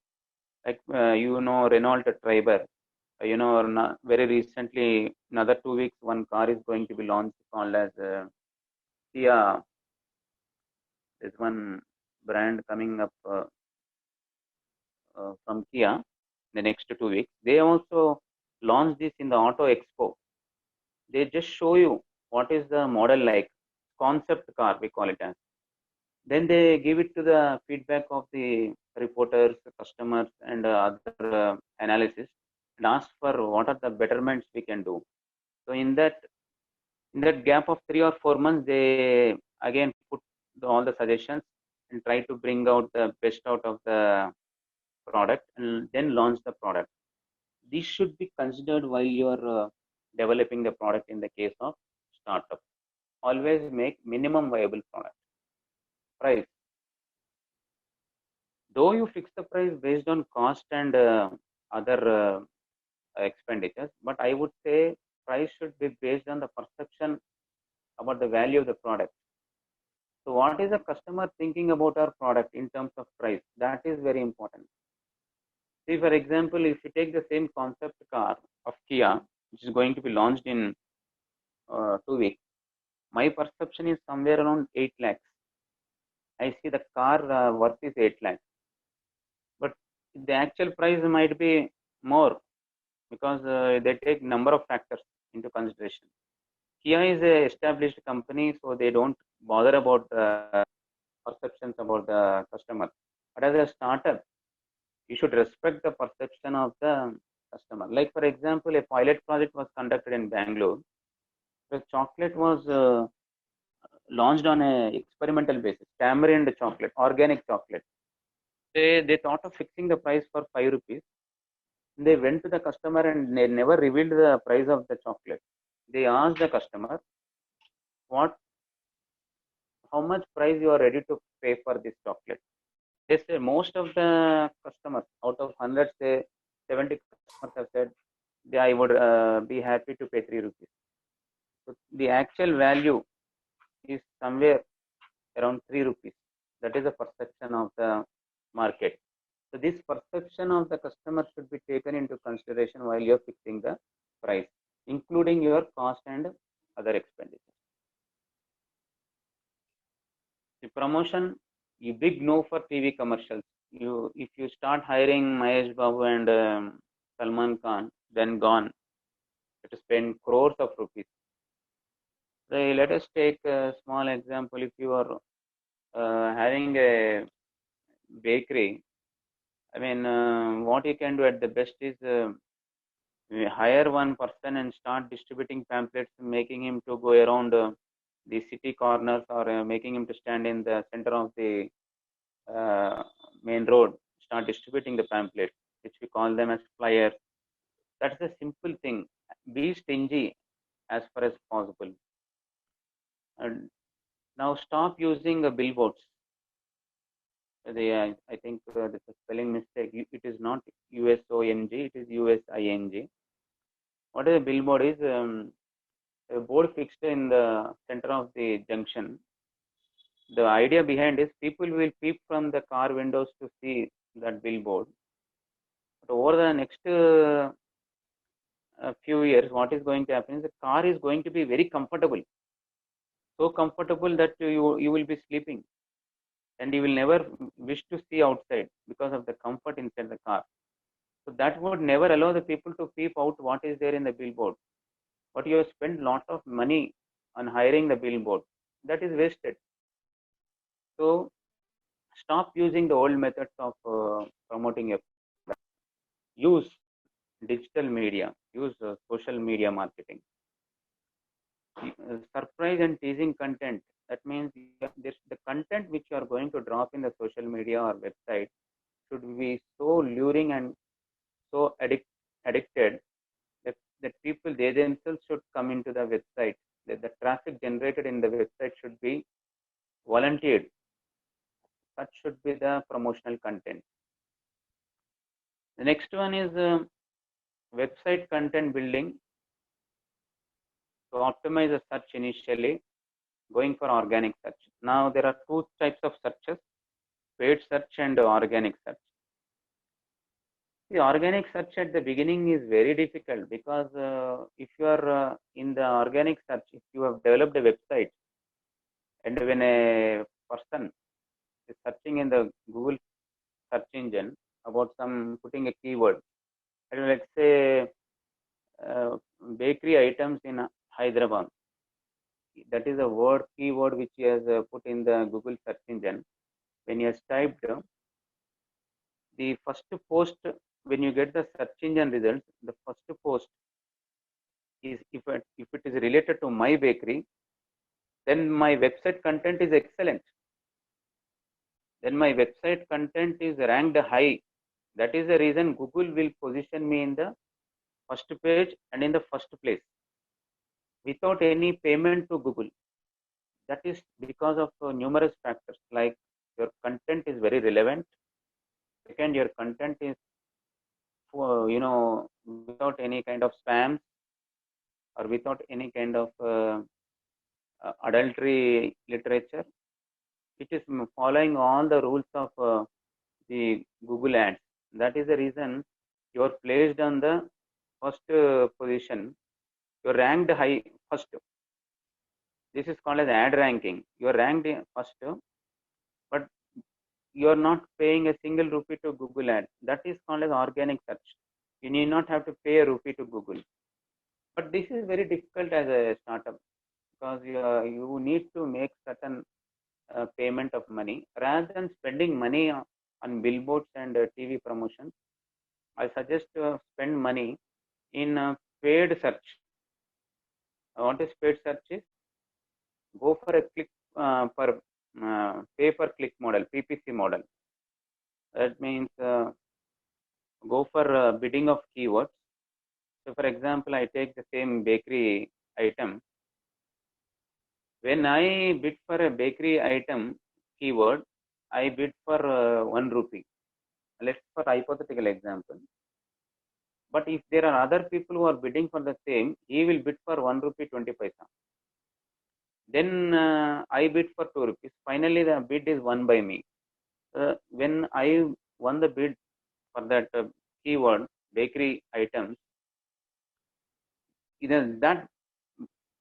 Like Renault Triber. Very recently, another 2 weeks, one car is going to be launched called as Kia. There's one brand coming up from Kia the next 2 weeks. They also launched this in the Auto Expo. They just show you what is the model like, concept car we call it as. Then they give it to the feedback of the reporters, customers, and other analysis, and ask for what are the betterments we can do. So in that gap of 3 or 4 months, they again put all the suggestions and try to bring out the best out of the product and then launch the product. This should be considered while you are developing the product in the case of startup. Always make minimum viable product. Price. Though you fix the price based on cost and other expenditures, but I would say price should be based on the perception about the value of the product. So what is the customer thinking about our product in terms of price? That is very important. See, for example, if you take the same concept car of Kia, which is going to be launched in 2 weeks, my perception is somewhere around 8 lakhs. I see the car worth is 8 lakhs. But the actual price might be more because they take number of factors into consideration. Kia is a established company, so they don't bother about the perceptions about the customer. But as a startup, you should respect the perception of the customer. Like for example, a pilot project was conducted in Bangalore. The chocolate was launched on a experimental basis, tamarind chocolate, organic chocolate. They thought of fixing the price for 5 rupees. They went to the customer and they never revealed the price of the chocolate. They asked the customer, how much price you are ready to pay for this chocolate? They say most of the customers, out of 100, say 70 customers have said, I would be happy to pay 3 rupees. So the actual value is somewhere around 3 rupees. That is the perception of the market. So this perception of the customer should be taken into consideration while you are fixing the price, including your cost and other expenditures. The promotion, you big no for TV commercials. If you start hiring Mahesh Babu and Salman Khan, then gone. To spend crores of rupees. So let us take a small example. If you are having a bakery, I mean, what you can do at the best is hire one person and start distributing pamphlets, making him to go around the city corners, or making him to stand in the center of the main road, start distributing the pamphlets, which we call them as flyers. That's a simple thing. Be stingy as far as possible. And now stop using billboards. I think there's a spelling mistake. It is not USONG, it is USING. What is a billboard is a board fixed in the center of the junction. The idea behind is people will peep from the car windows to see that billboard. But over the next few years, what is going to happen is the car is going to be very comfortable. So comfortable that you will be sleeping. And you will never wish to see outside because of the comfort inside the car. So that would never allow the people to peep out what is there in the billboard. But you have spent a lot of money on hiring the billboard. That is wasted. So stop using the old methods of promoting your product. Use digital media. Use social media marketing. Surprise and teasing content. That means the content which you are going to drop in the social media or website should be so luring and so addicted that people, they themselves should come into the website. That the traffic generated in the website should be volunteered. That should be the promotional content. The next one is website content building. To optimize a search initially, going for organic search. Now there are two types of searches, paid search and organic search. The organic search at the beginning is very difficult because if you are in the organic search, if you have developed a website and when a person is searching in the Google search engine about putting a keyword, and let's say bakery items in Hyderabad, that is a keyword which he has put in the Google search engine. When he has typed the first post, when you get the search engine results, the first post is if it is related to my bakery, then my website content is excellent. Then my website content is ranked high. That is the reason Google will position me in the first page and in the first place without any payment to Google. That is because of numerous factors, like your content is very relevant. Second, your content is without any kind of spam or without any kind of adultery literature. It is following all the rules of the Google ads. That is the reason you are placed on the first position. You are ranked high first. This is called as ad ranking. You are ranked first, but you are not paying a single rupee to Google ad. That is called as organic search. You need not have to pay a rupee to Google. But this is very difficult as a startup because you need to make certain payment of money. Rather than spending money on billboards and TV promotions, I suggest spend money in paid search. What is paid search is? Go for a pay per click model, PPC model. That means go for bidding of keywords. So for example, I take the same bakery item. When I bid for a bakery item keyword, I bid for 1 rupee. Let's for hypothetical example. But if there are other people who are bidding for the same, he will bid for 1 rupee 20 paisa. Then I bid for 2 rupees. Finally, the bid is won by me. When I won the bid for that keyword, bakery items, either that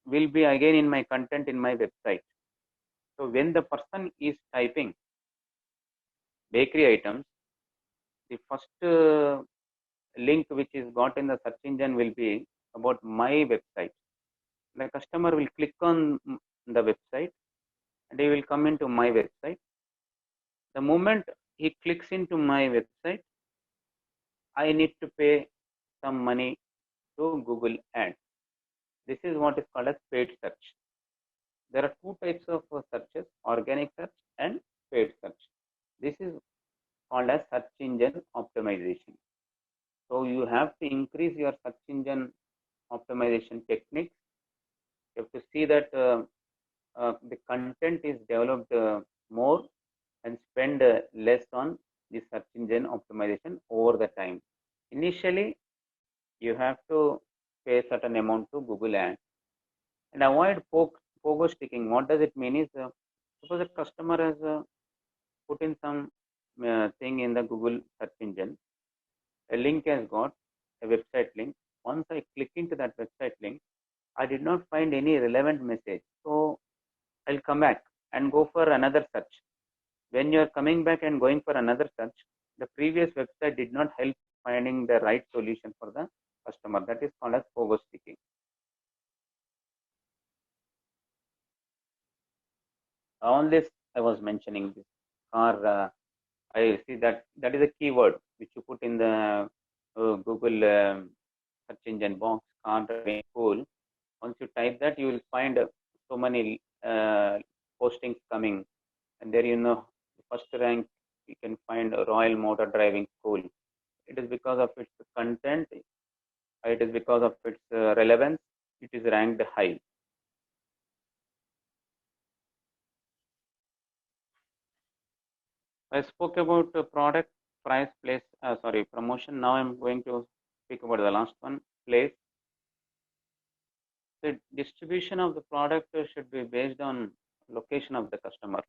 will be again in my content in my website. So when the person is typing bakery items, the first link which is got in the search engine will be about my website. The customer will click on the website and he will come into my website. The moment he clicks into my website, I need to pay some money to Google Ads. This is what is called as paid search. There are two types of searches, organic search and paid search. This is called as search engine optimization. So you have to increase your search engine optimization techniques. You have to see that the content is developed more and spend less on the search engine optimization over the time. Initially, you have to pay certain amount to Google Ads and avoid pogo sticking. What does it mean is, suppose a customer has put in some thing in the Google search engine, a link has got a website link. Once I click into that website link, I did not find any relevant message. So I'll come back and go for another search. When you're coming back and going for another search, the previous website did not help finding the right solution for the customer. That is called as pogo sticking. On this, I was mentioning this car. I see that is a keyword which you put in the Google search engine box, car driving school. Once you type that, you will find so many postings coming, and there the first rank you can find a Royal Motor Driving School. It is because of its content. It is because of its relevance. It is ranked high. I spoke about product, price, place, promotion. Now I'm going to speak about the last one, place. The distribution of the product should be based on location of the customer.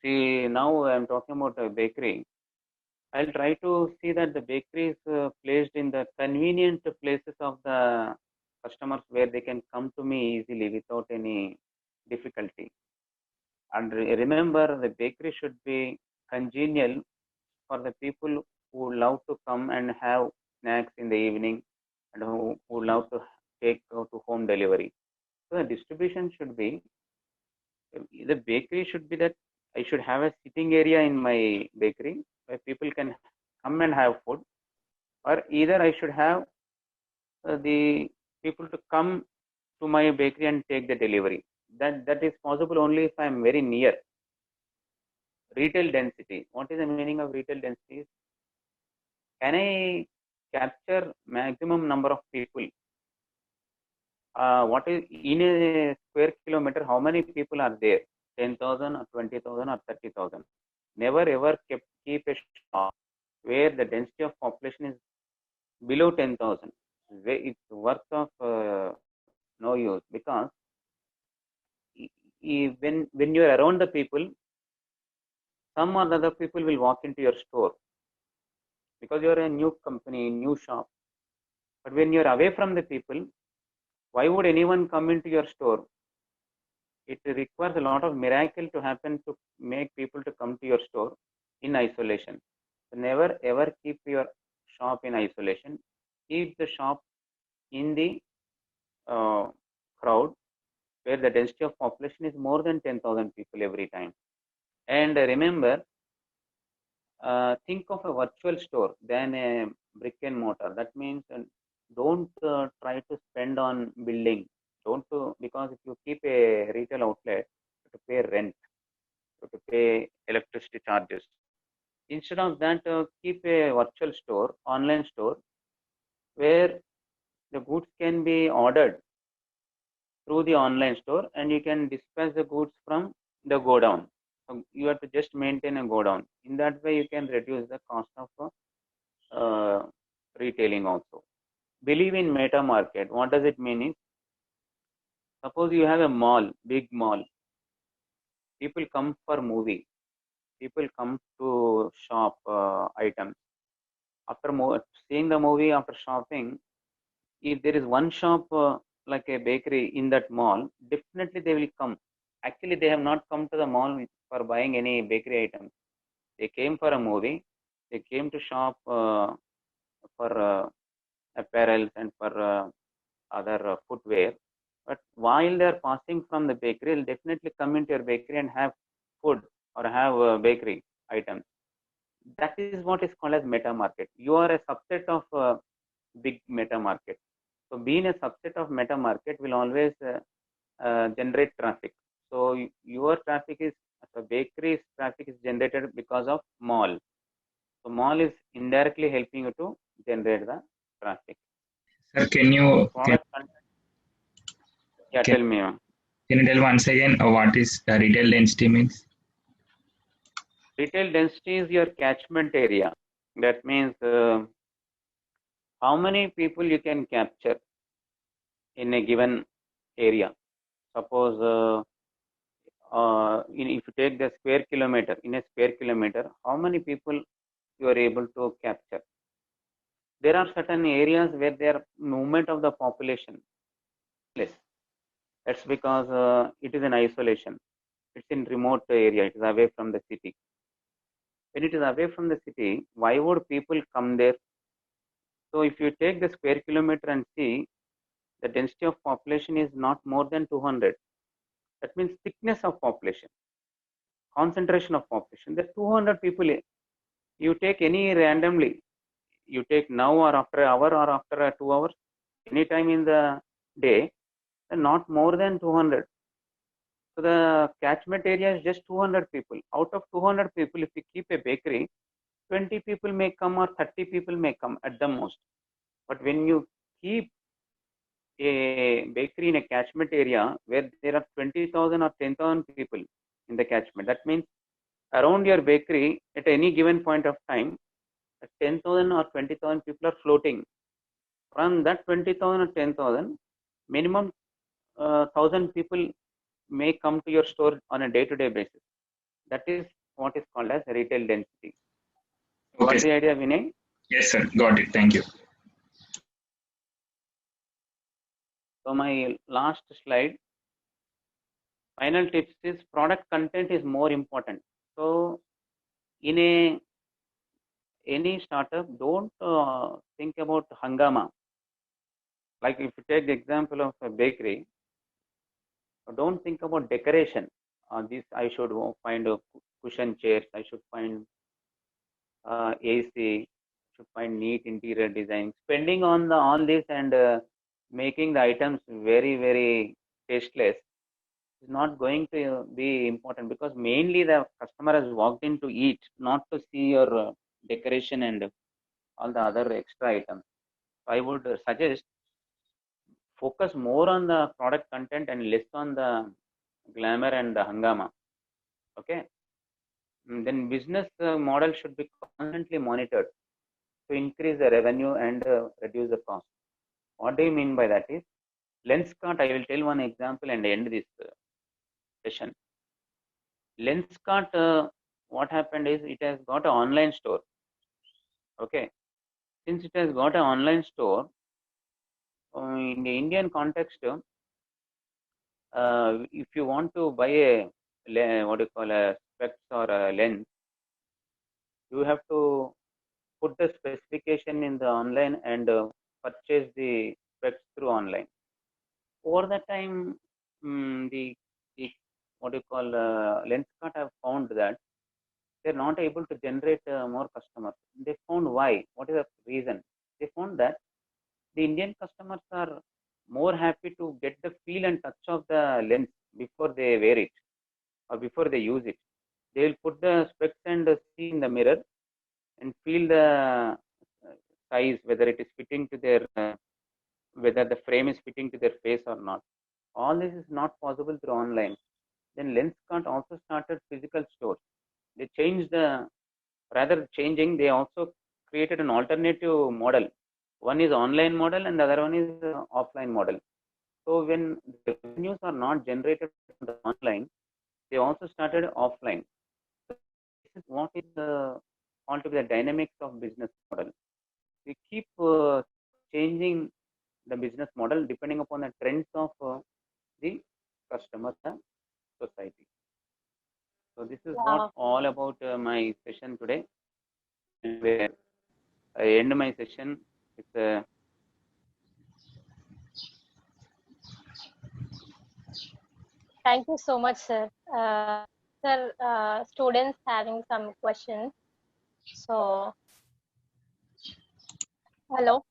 See, now I'm talking about a bakery. I'll try to see that the bakery is placed in the convenient places of the customers where they can come to me easily without any difficulty. And remember, the bakery should be congenial for the people who love to come and have snacks in the evening and who love to take to home delivery. So the distribution should be, the bakery should be that I should have a sitting area in my bakery where people can come and have food, or either I should have the people to come to my bakery and take the delivery. That is possible only if I am very near. Retail density. What is the meaning of retail density? Can I capture maximum number of people? What is in a square kilometer? How many people are there? 10,000 or 20,000 or 30,000. Never ever keep a shop where the density of population is below 10,000. It's worth of no use, because when you are around the people, some or the other people will walk into your store because you are a new company, new shop. But when you are away from the people, why would anyone come into your store? It requires a lot of miracle to happen to make people to come to your store in isolation. So never ever keep your shop in isolation. Keep the shop in the crowd where the density of population is more than 10,000 people every time. And remember, think of a virtual store than a brick and mortar. That means don't try to spend on building. Because if you keep a retail outlet, you have to pay rent, you have to pay electricity charges. Instead of that, keep a virtual store, online store, where the goods can be ordered through the online store and you can dispatch the goods from the godown. So you have to just maintain a godown. In that way, you can reduce the cost of retailing also. Believe in meta market. What does it mean is, suppose you have a mall, big mall. People come for movie. People come to shop items. After seeing the movie, after shopping, if there is one shop like a bakery in that mall, definitely they will come Actually, they have not come to the mall for buying any bakery items. They came for a movie. They came to shop for apparels and for other footwear. But while they are passing from the bakery, they'll definitely come into your bakery and have food or have bakery items. That is what is called as meta market. You are a subset of big meta market. So being a subset of meta market will always generate traffic. So your traffic is, so bakery's traffic is generated because of mall. So mall is indirectly helping you to generate the traffic. Sir, can you tell me, ma'am. Can you tell once again what is retail density means? Retail density is your catchment area. That means how many people you can capture in a given area. Suppose if you take the square kilometer, in a square kilometer, how many people you are able to capture? There are certain areas where there movement of the population less. That's because it is in isolation. It's in remote area. It is away from the city. When it is away from the city, why would people come there? So if you take the square kilometer and see, the density of population is not more than 200. That means thickness of population, concentration of population. There are 200 people. You take any randomly, you take now or after an hour or after 2 hours, anytime in the day, not more than 200. So the catchment area is just 200 people. Out of 200 people, if you keep a bakery, 20 people may come or 30 people may come at the most. But when you keep a bakery in a catchment area where there are 20,000 or 10,000 people in the catchment, that means around your bakery at any given point of time, 10,000 or 20,000 people are floating. From that 20,000 or 10,000, minimum 1,000 people may come to your store on a day-to-day basis. That is what is called as retail density. Okay. What's the idea, Vinay? Yes, sir. Got it. Thank you. So my last slide. Final tips is product content is more important. So in any startup, don't think about hangama. Like if you take the example of a bakery, don't think about decoration. This I should find a cushion chairs. I should find AC. Should find neat interior design. Spending on all this and making the items very tasteless is not going to be important, because mainly the customer has walked in to eat, not to see your decoration and all the other extra items. I would suggest focus more on the product content and less on the glamour and the hangama. Okay. Then business model should be constantly monitored to increase the revenue and reduce the cost. What do you mean by that is, Lenskart, I will tell one example and end this session. Lenskart, what happened is it has got an online store. Okay. Since it has got an online store, in the Indian context, if you want to buy a specs or a lens, you have to put the specification in the online and purchase the specs through online. Over the time, the Lenskart have found that they're not able to generate more customers. They found why. What is the reason? They found that the Indian customers are more happy to get the feel and touch of the lens before they wear it or before they use it. They will put the specs and see in the mirror and feel the size, whether it is fitting to their, whether the frame is fitting to their face or not. All this is not possible through online. Then Lenskart also started physical stores. They changed rather changing, they also created an alternative model. One is online model and the other one is offline model. So when the revenues are not generated from the online, they also started offline. So this is what is called to be the dynamics of business model. We keep changing the business model depending upon the trends of the customers. society. So this is Wow. what all about my session today. And where I end my session. It's a Thank you so much, sir. Sir, students having some questions. So, hello.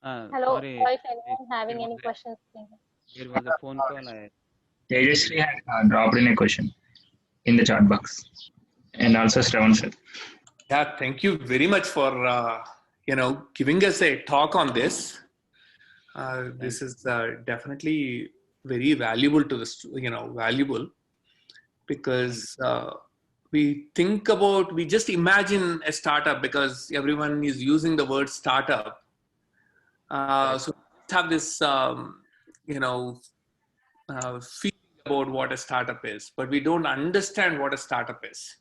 Hello. sorry. If anyone having any questions, please. There was a phone call. Tejasri had dropped in a question in the chat box. And also Shravan sir. Yeah, thank you very much for giving us a talk on this. This is definitely very valuable to the valuable, because we just imagine a startup because everyone is using the word startup. So have this feeling about what a startup is, but we don't understand what a startup is.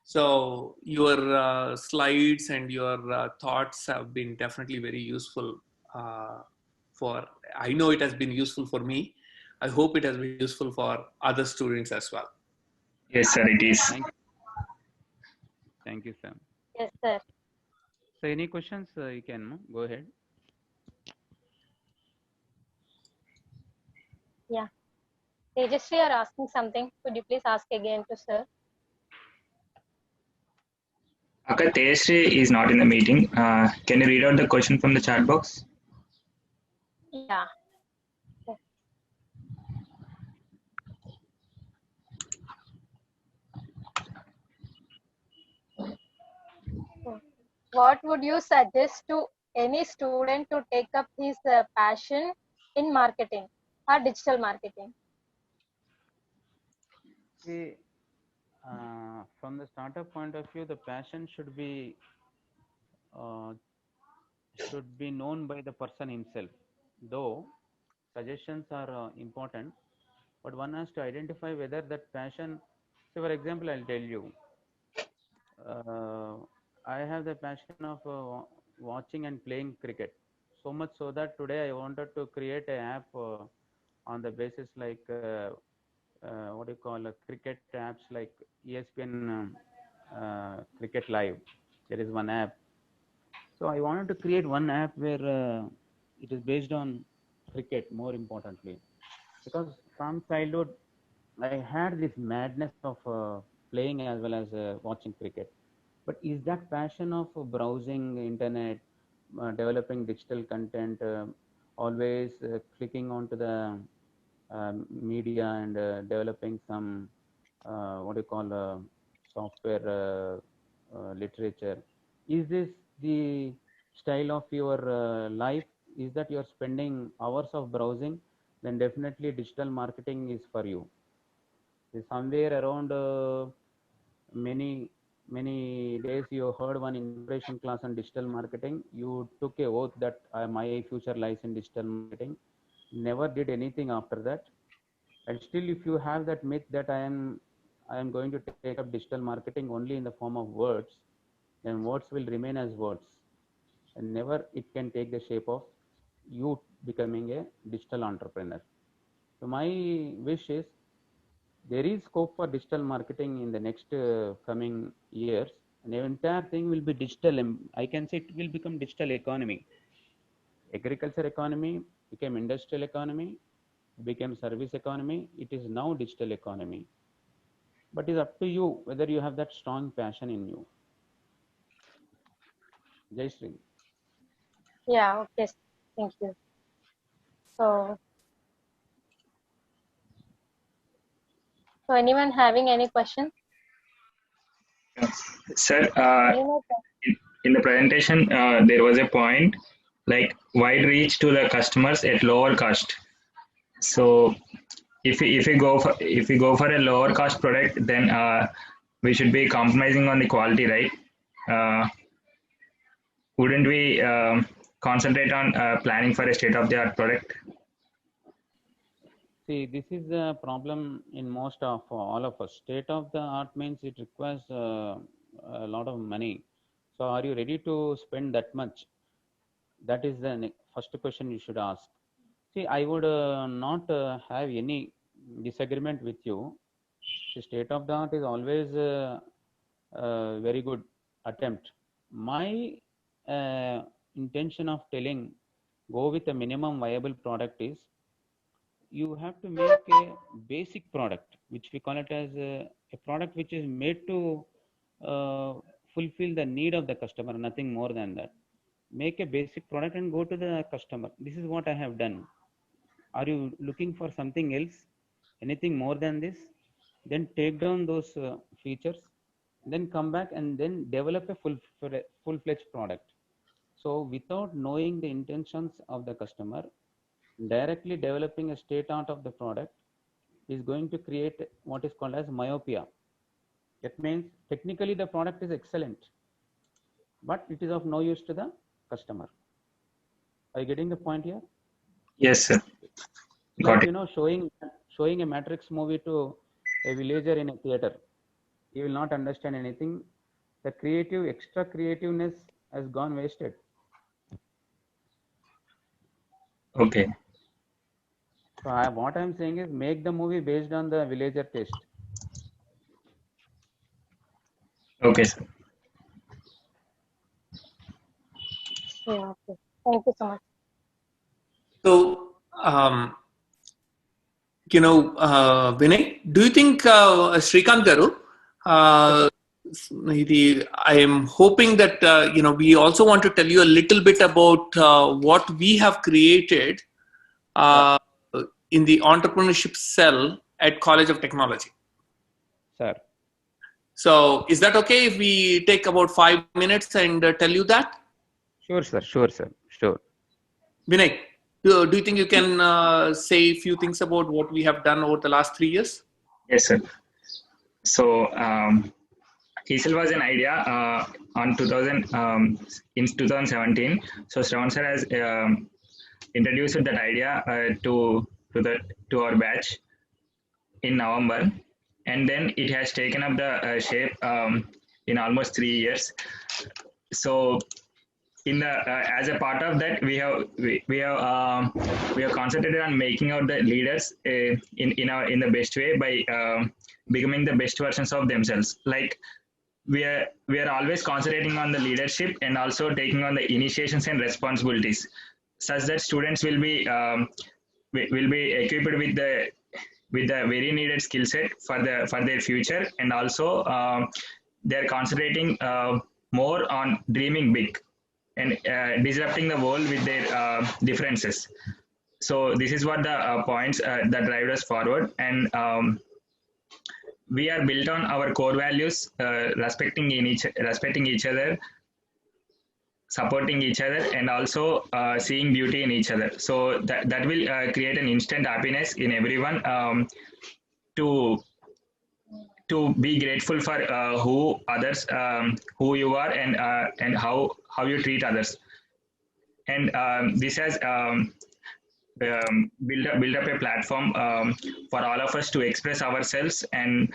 So your slides and your thoughts have been definitely very useful I know it has been useful for me. I hope it has been useful for other students as well. Yes, sir, it is. Thank you, Sam. Yes, sir. So any questions, you can go ahead. Yeah. Tejasri are asking something. Could you please ask again to sir? Akka, Tejasri is not in the meeting. Can you read out the question from the chat box? Yeah. What would you suggest to any student to take up his passion in marketing or digital marketing? See, from the startup point of view, the passion should be known by the person himself. Though suggestions are important, but one has to identify whether that passion. So, for example, I'll tell you. I have the passion of watching and playing cricket. So much so that today I wanted to create an app on the basis like what do you call cricket apps like ESPN Cricket Live. There is one app. So I wanted to create one app where it is based on cricket more importantly, because from childhood I had this madness of playing as well as watching cricket. But is that passion of browsing the internet, developing digital content, always clicking onto the media and developing some what do you call software literature? Is this the style of your life? Is that you're spending hours of browsing? Then definitely digital marketing is for you. Somewhere around many days you heard one inspiration class on digital marketing. You took a oath that my future lies in digital marketing. Never did anything after that. And still, if you have that myth that I am going to take up digital marketing only in the form of words, then words will remain as words, and never it can take the shape of you becoming a digital entrepreneur. So my wish is there is scope for digital marketing in the next coming years, and the entire thing will be digital. I can say it will become digital economy. Agriculture economy became industrial economy, became service economy. It is now digital economy. But it's up to you whether you have that strong passion in you. Jai Shri. Yeah, okay. Thank you. So anyone having any question? Sir, Any more questions? in the presentation, there was a point like wide reach to the customers at lower cost. So if we go for a lower cost product, then we should be compromising on the quality, right? Wouldn't we concentrate on planning for a state of the art product? See, this is the problem in most of all of us. State of the art means it requires a lot of money. So, are you ready to spend that much? That is the first question you should ask. See, I would not have any disagreement with you. The state of the art is always a very good attempt. My intention of telling go with a minimum viable product is you have to make a basic product, which we call it as a product which is made to fulfill the need of the customer, nothing more than that. Make a basic product and go to the customer. This is what I have done. Are you looking for something else, anything more than this? Then take down those features, then come back and then develop a full-fledged product. So without knowing the intentions of the customer, directly developing a state art of the product is going to create what is called as myopia. That means technically the product is excellent, but it is of no use to the customer. Are you getting the point here? Yes, sir. Like, you know, showing a Matrix movie to a villager in a theater, he will not understand anything. The extra creativeness has gone wasted. Okay. So what I'm saying is make the movie based on the villager taste. Okay, sir. Yeah, okay. Thank you so much. So, Vinay, do you think Srikanth Garu, I am hoping that we also want to tell you a little bit about what we have created in the entrepreneurship cell at College of Technology. Sir. So, is that okay if we take about 5 minutes and tell you that? Sure, sir. Sure, sir. Sure. Vinay, do you think you can say a few things about what we have done over the last 3 years? Yes, sir. So, ESL was an idea in 2017. So, Shravan sir has introduced that idea to our batch in November, and then it has taken up the shape in almost 3 years. So, as a part of that, we have concentrated on making out the leaders in the best way by becoming the best versions of themselves. Like we are always concentrating on the leadership and also taking on the initiations and responsibilities, such that students will be equipped with the very needed skill set for their future, and also they are concentrating more on dreaming big and disrupting the world with their differences. So this is what the points that drive us forward, and we are built on our core values: respecting each other, supporting each other, and also seeing beauty in each other. So that will create an instant happiness in everyone to be grateful for who you are, and how you treat others. And this has build up a platform for all of us to express ourselves, and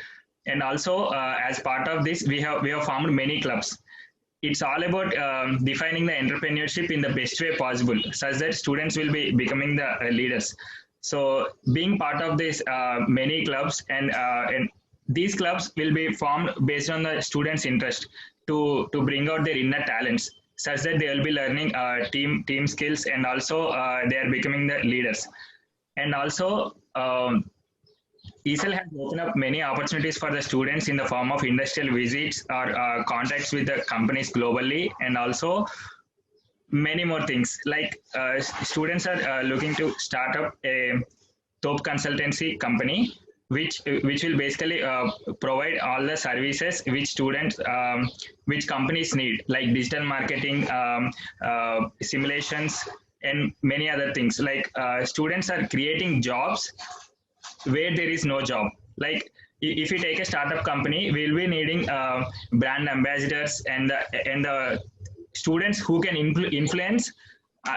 also as part of this, we have formed many clubs. It's all about defining the entrepreneurship in the best way possible, such that students will be becoming the leaders. So being part of this many clubs, and these clubs will be formed based on the students' interest to bring out their inner talents, such that they will be learning team skills, and also they are becoming the leaders. And also ESL has opened up many opportunities for the students in the form of industrial visits or contacts with the companies globally, and also many more things. Like students are looking to start up a top consultancy company, which will basically provide all the services which students, which companies need, like digital marketing, simulations, and many other things. Like students are creating jobs where there is no job. Like if you take a startup company, we'll be needing brand ambassadors and the students who can influence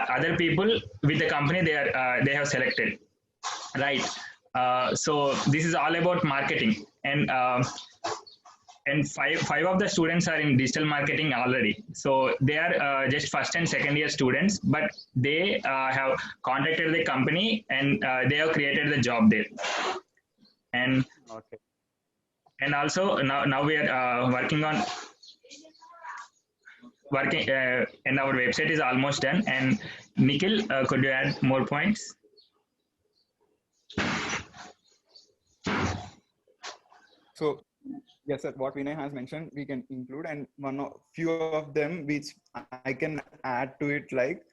other people with the company they have selected, right? So this is all about marketing, and five of the students are in digital marketing already. So they are just first and second year students, but they have contacted the company, and they have created the job there. and Okay. also now we are working and our website is almost done. And Nikhil, could you add more points? So yes, sir, what Vinay has mentioned, we can include, and few of them which I can add to it, like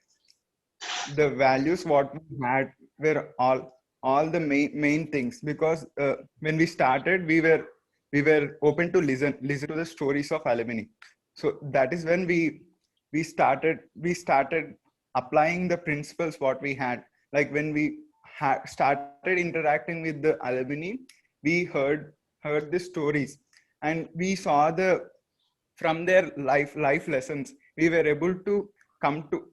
the values what we had were all the main things, because when we started, we were open to listen to the stories of alumni. So that is when we started applying the principles what we had. Like when we started interacting with the alumni, we heard the stories, and we saw the from their life lessons. We were able to come to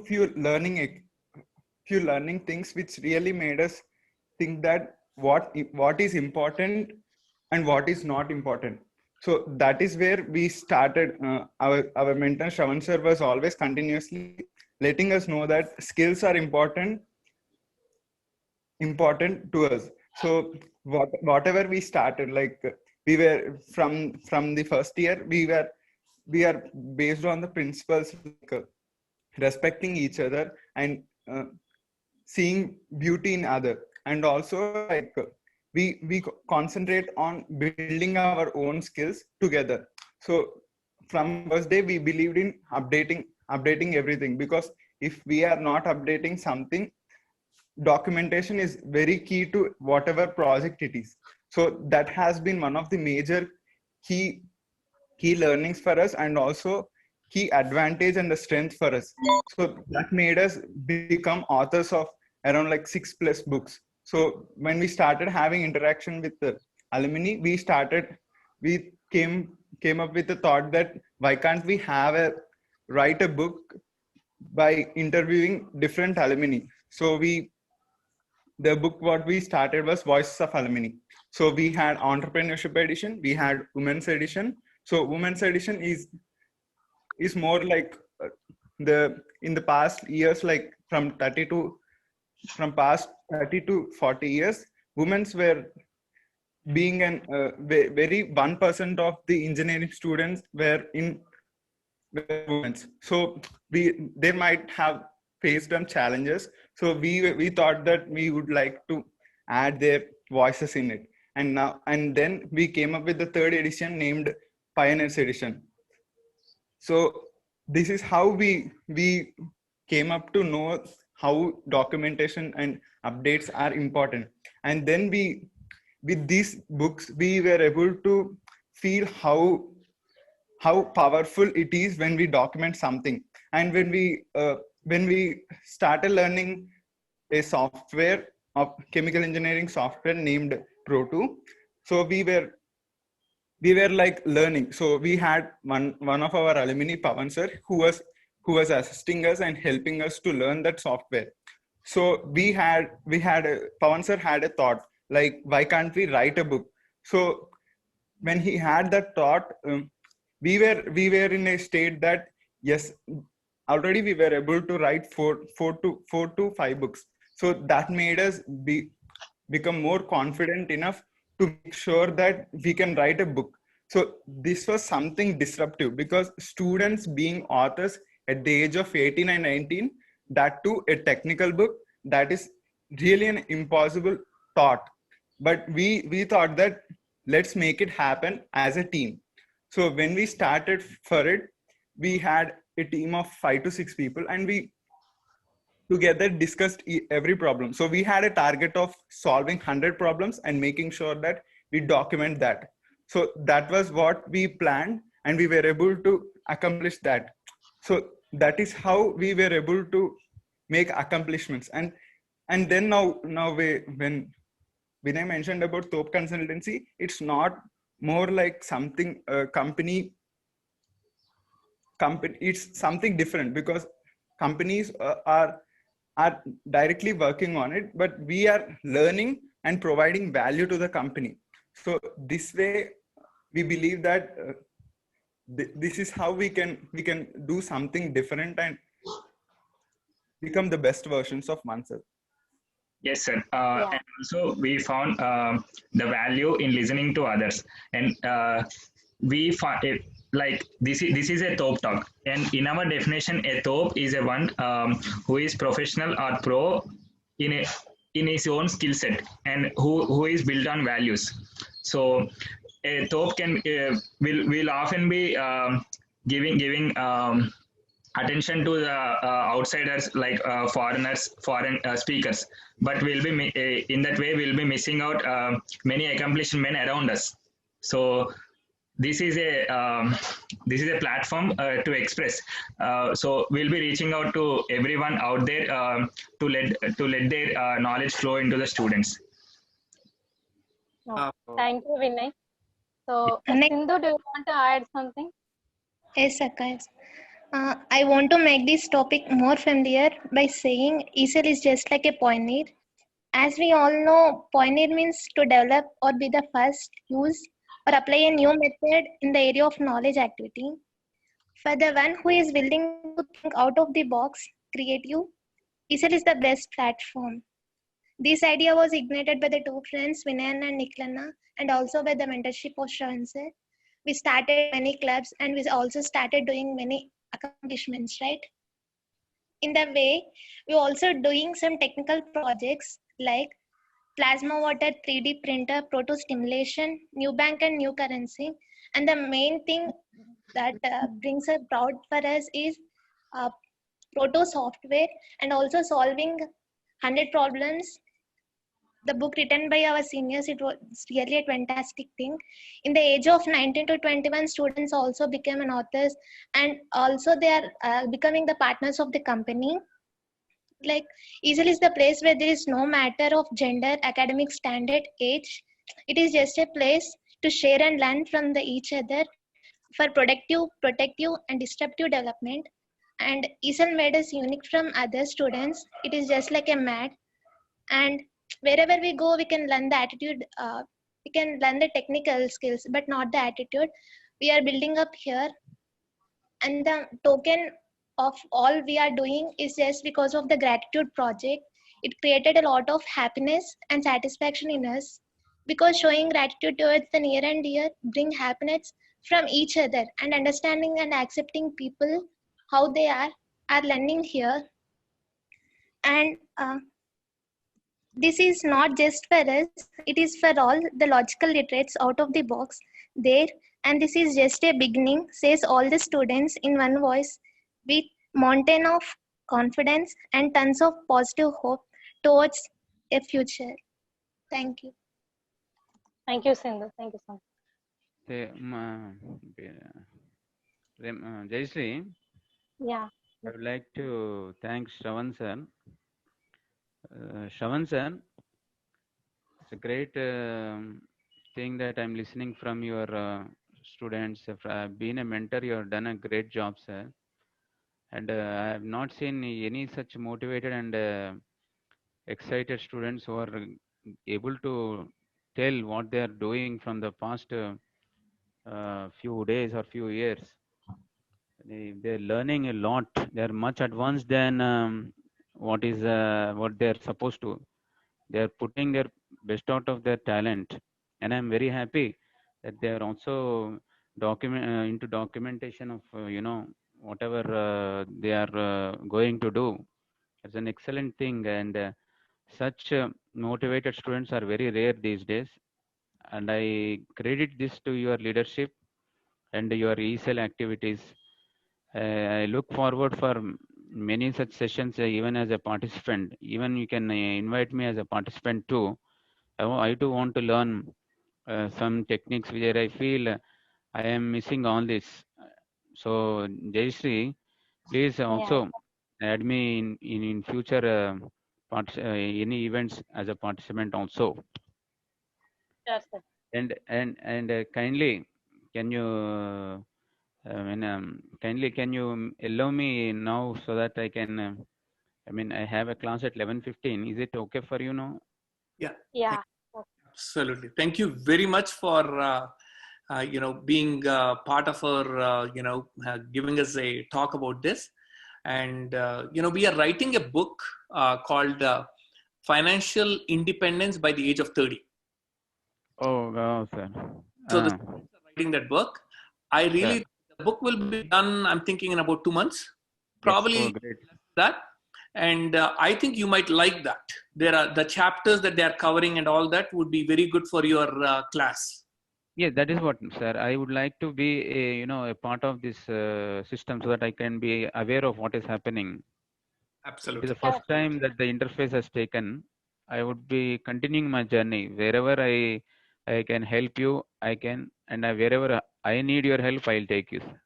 few learning things which really made us think that what is important and what is not important. So that is where we started. Our mentor Shravan sir was always continuously letting us know that skills are important to us. So whatever we started, like we were from the first year, we are based on the principles, like respecting each other, and seeing beauty in other, and also like we concentrate on building our own skills together. So from first day we believed in updating everything, because if we are not updating something, documentation is very key to whatever project it is. So that has been one of the major key learnings for us, and also key advantage and the strength for us. So that made us become authors of around like 6+ books. So when we started having interaction with the alumni, we came up with the thought that why can't we write a book by interviewing different alumni. So the book what we started was Voices of Alumni. So we had entrepreneurship edition, we had women's edition. So women's edition is more like in the past years, like from past 30 to 40 years, women's were being very 1% of the engineering students were women. So they might have faced some challenges. So we thought that we would like to add their voices in it. And then we came up with the third edition named Pioneers Edition. So this is how we came up to know how documentation and updates are important. And then with these books, we were able to feel how powerful it is when we document something. And when we started learning a software of chemical engineering software named Pro2, so we were like learning. So we had one of our alumni, Pawan sir, who was assisting us and helping us to learn that software. So Pawan sir had a thought, like, why can't we write a book? So when he had that thought, we were in a state that yes, already we were able to write four to 5 books. So that made us become more confident enough to make sure that we can write a book. So this was something disruptive, because students being authors at the age of 18 and 19, that too a technical book, that is really an impossible thought. But we thought that let's make it happen as a team. So when we started for it, we had a team of 5 to 6 people, and we together discussed every problem. So we had a target of solving 100 problems and making sure that we document that. So that was what we planned, and we were able to accomplish that. So that is how we were able to make accomplishments. And then when Vinay mentioned about Top Consultancy, it's not more like something company, it's something different, because companies are directly working on it, but we are learning and providing value to the company. So this way we believe that this is how we can do something different and become the best versions of oneself. Yes, sir. Yeah. And also we found the value in listening to others, and we found it, like this is a top talk, and in our definition, a top is a one who is professional or pro in a in his own skill set, and who is built on values. So a top can will often be giving attention to the outsiders, like foreign speakers, but in that way we'll be missing out many accomplished men around us. So this is a platform to express. So we'll be reaching out to everyone out there to let their knowledge flow into the students. Thank you, Vinay. So, Next. Sindhu, do you want to add something? Yes, Akash. I want to make this topic more familiar by saying ESL is just like a pioneer. As we all know, pioneer means to develop or be the first, use or apply a new method in the area of knowledge activity. For the one who is willing to think out of the box, creative, ESL is the best platform. This idea was ignited by the two friends, Vinayan and Niklanna, and also by the mentorship of Shravan sir. We started many clubs and we also started doing many accomplishments, right? In the way, we also doing some technical projects like plasma water 3D printer, proto stimulation, new bank and new currency. And the main thing that brings a proud for us is proto software, and also solving 100 problems. The book written by our seniors, it was really a fantastic thing. In the age of 19 to 21, students also became an authors, and also they are becoming the partners of the company. Like ESL is the place where there is no matter of gender, academic standard, age. It is just a place to share and learn from each other for productive, protective and disruptive development. And ESL made us unique from other students. It is just like a mat, and wherever we go we can learn the attitude, we can learn the technical skills but not the attitude we are building up here. And the token of all we are doing is just because of the gratitude project. It created a lot of happiness and satisfaction in us, because showing gratitude towards the near and dear bring happiness from each other, and understanding and accepting people how they are learning here. And this is not just for us, it is for all the logical literates out of the box there. And this is just a beginning, says all the students in one voice, with mountain of confidence and tons of positive hope towards a future. Thank you. Thank you, Sindhu. Thank you so much. Jayashree, Yeah. I would like to thank Shravan sir. Shravan sir, it's a great thing that I'm listening from your students. Being a mentor, you have done a great job, sir. And I have not seen any such motivated and excited students who are able to tell what they are doing from the past few days or few years. They're learning a lot. They're much advanced than what they're supposed to. They're putting their best out of their talent, and I'm very happy that they are also into documentation of whatever they are going to do. It's an excellent thing, and such motivated students are very rare these days. And I credit this to your leadership and your ESL activities. I look forward for many such sessions, even as a participant. Even you can invite me as a participant too. I too want to learn some techniques where I feel I am missing all this. So Jayashree, please also add me in future any events as a participant also. Sure, sir. And kindly, can you kindly can you allow me now so that I can I have a class at 11:15. Is it okay for you now? Yeah. Yeah. Absolutely. Thank you very much for being part of our giving us a talk about this. And we are writing a book called financial independence by the age of 30. Oh, wow, sir. So the students are writing that book. I really, Sir. the book will be done, I'm thinking, in about 2 months, Yes, probably oh, great. that. And I think you might like that. There are the chapters that they are covering and all that would be very good for your class. Yeah, that is what, sir. I would like to be a part of this system so that I can be aware of what is happening. It is Absolutely. the first time that the interface has taken. I would be continuing my journey. Wherever I can help you, I can, and wherever I need your help, I'll take you, sir.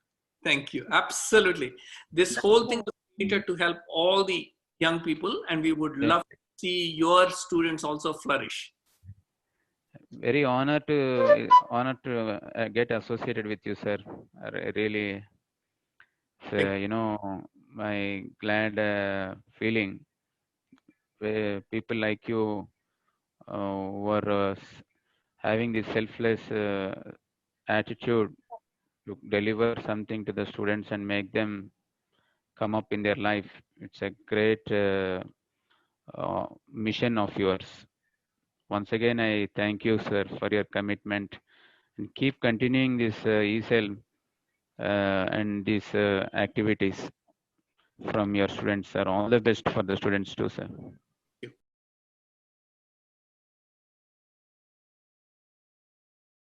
Thank you. Absolutely. This whole thing was created to help all the young people, and we would love to see your students also flourish. Very honored to get associated with you, sir. Really, it's, my glad feeling where people like you who are having this selfless attitude to deliver something to the students and make them come up in their life. It's a great mission of yours. Once again, I thank you, sir, for your commitment, and keep continuing this ESL and these activities from your students, sir. All the best for the students too, sir.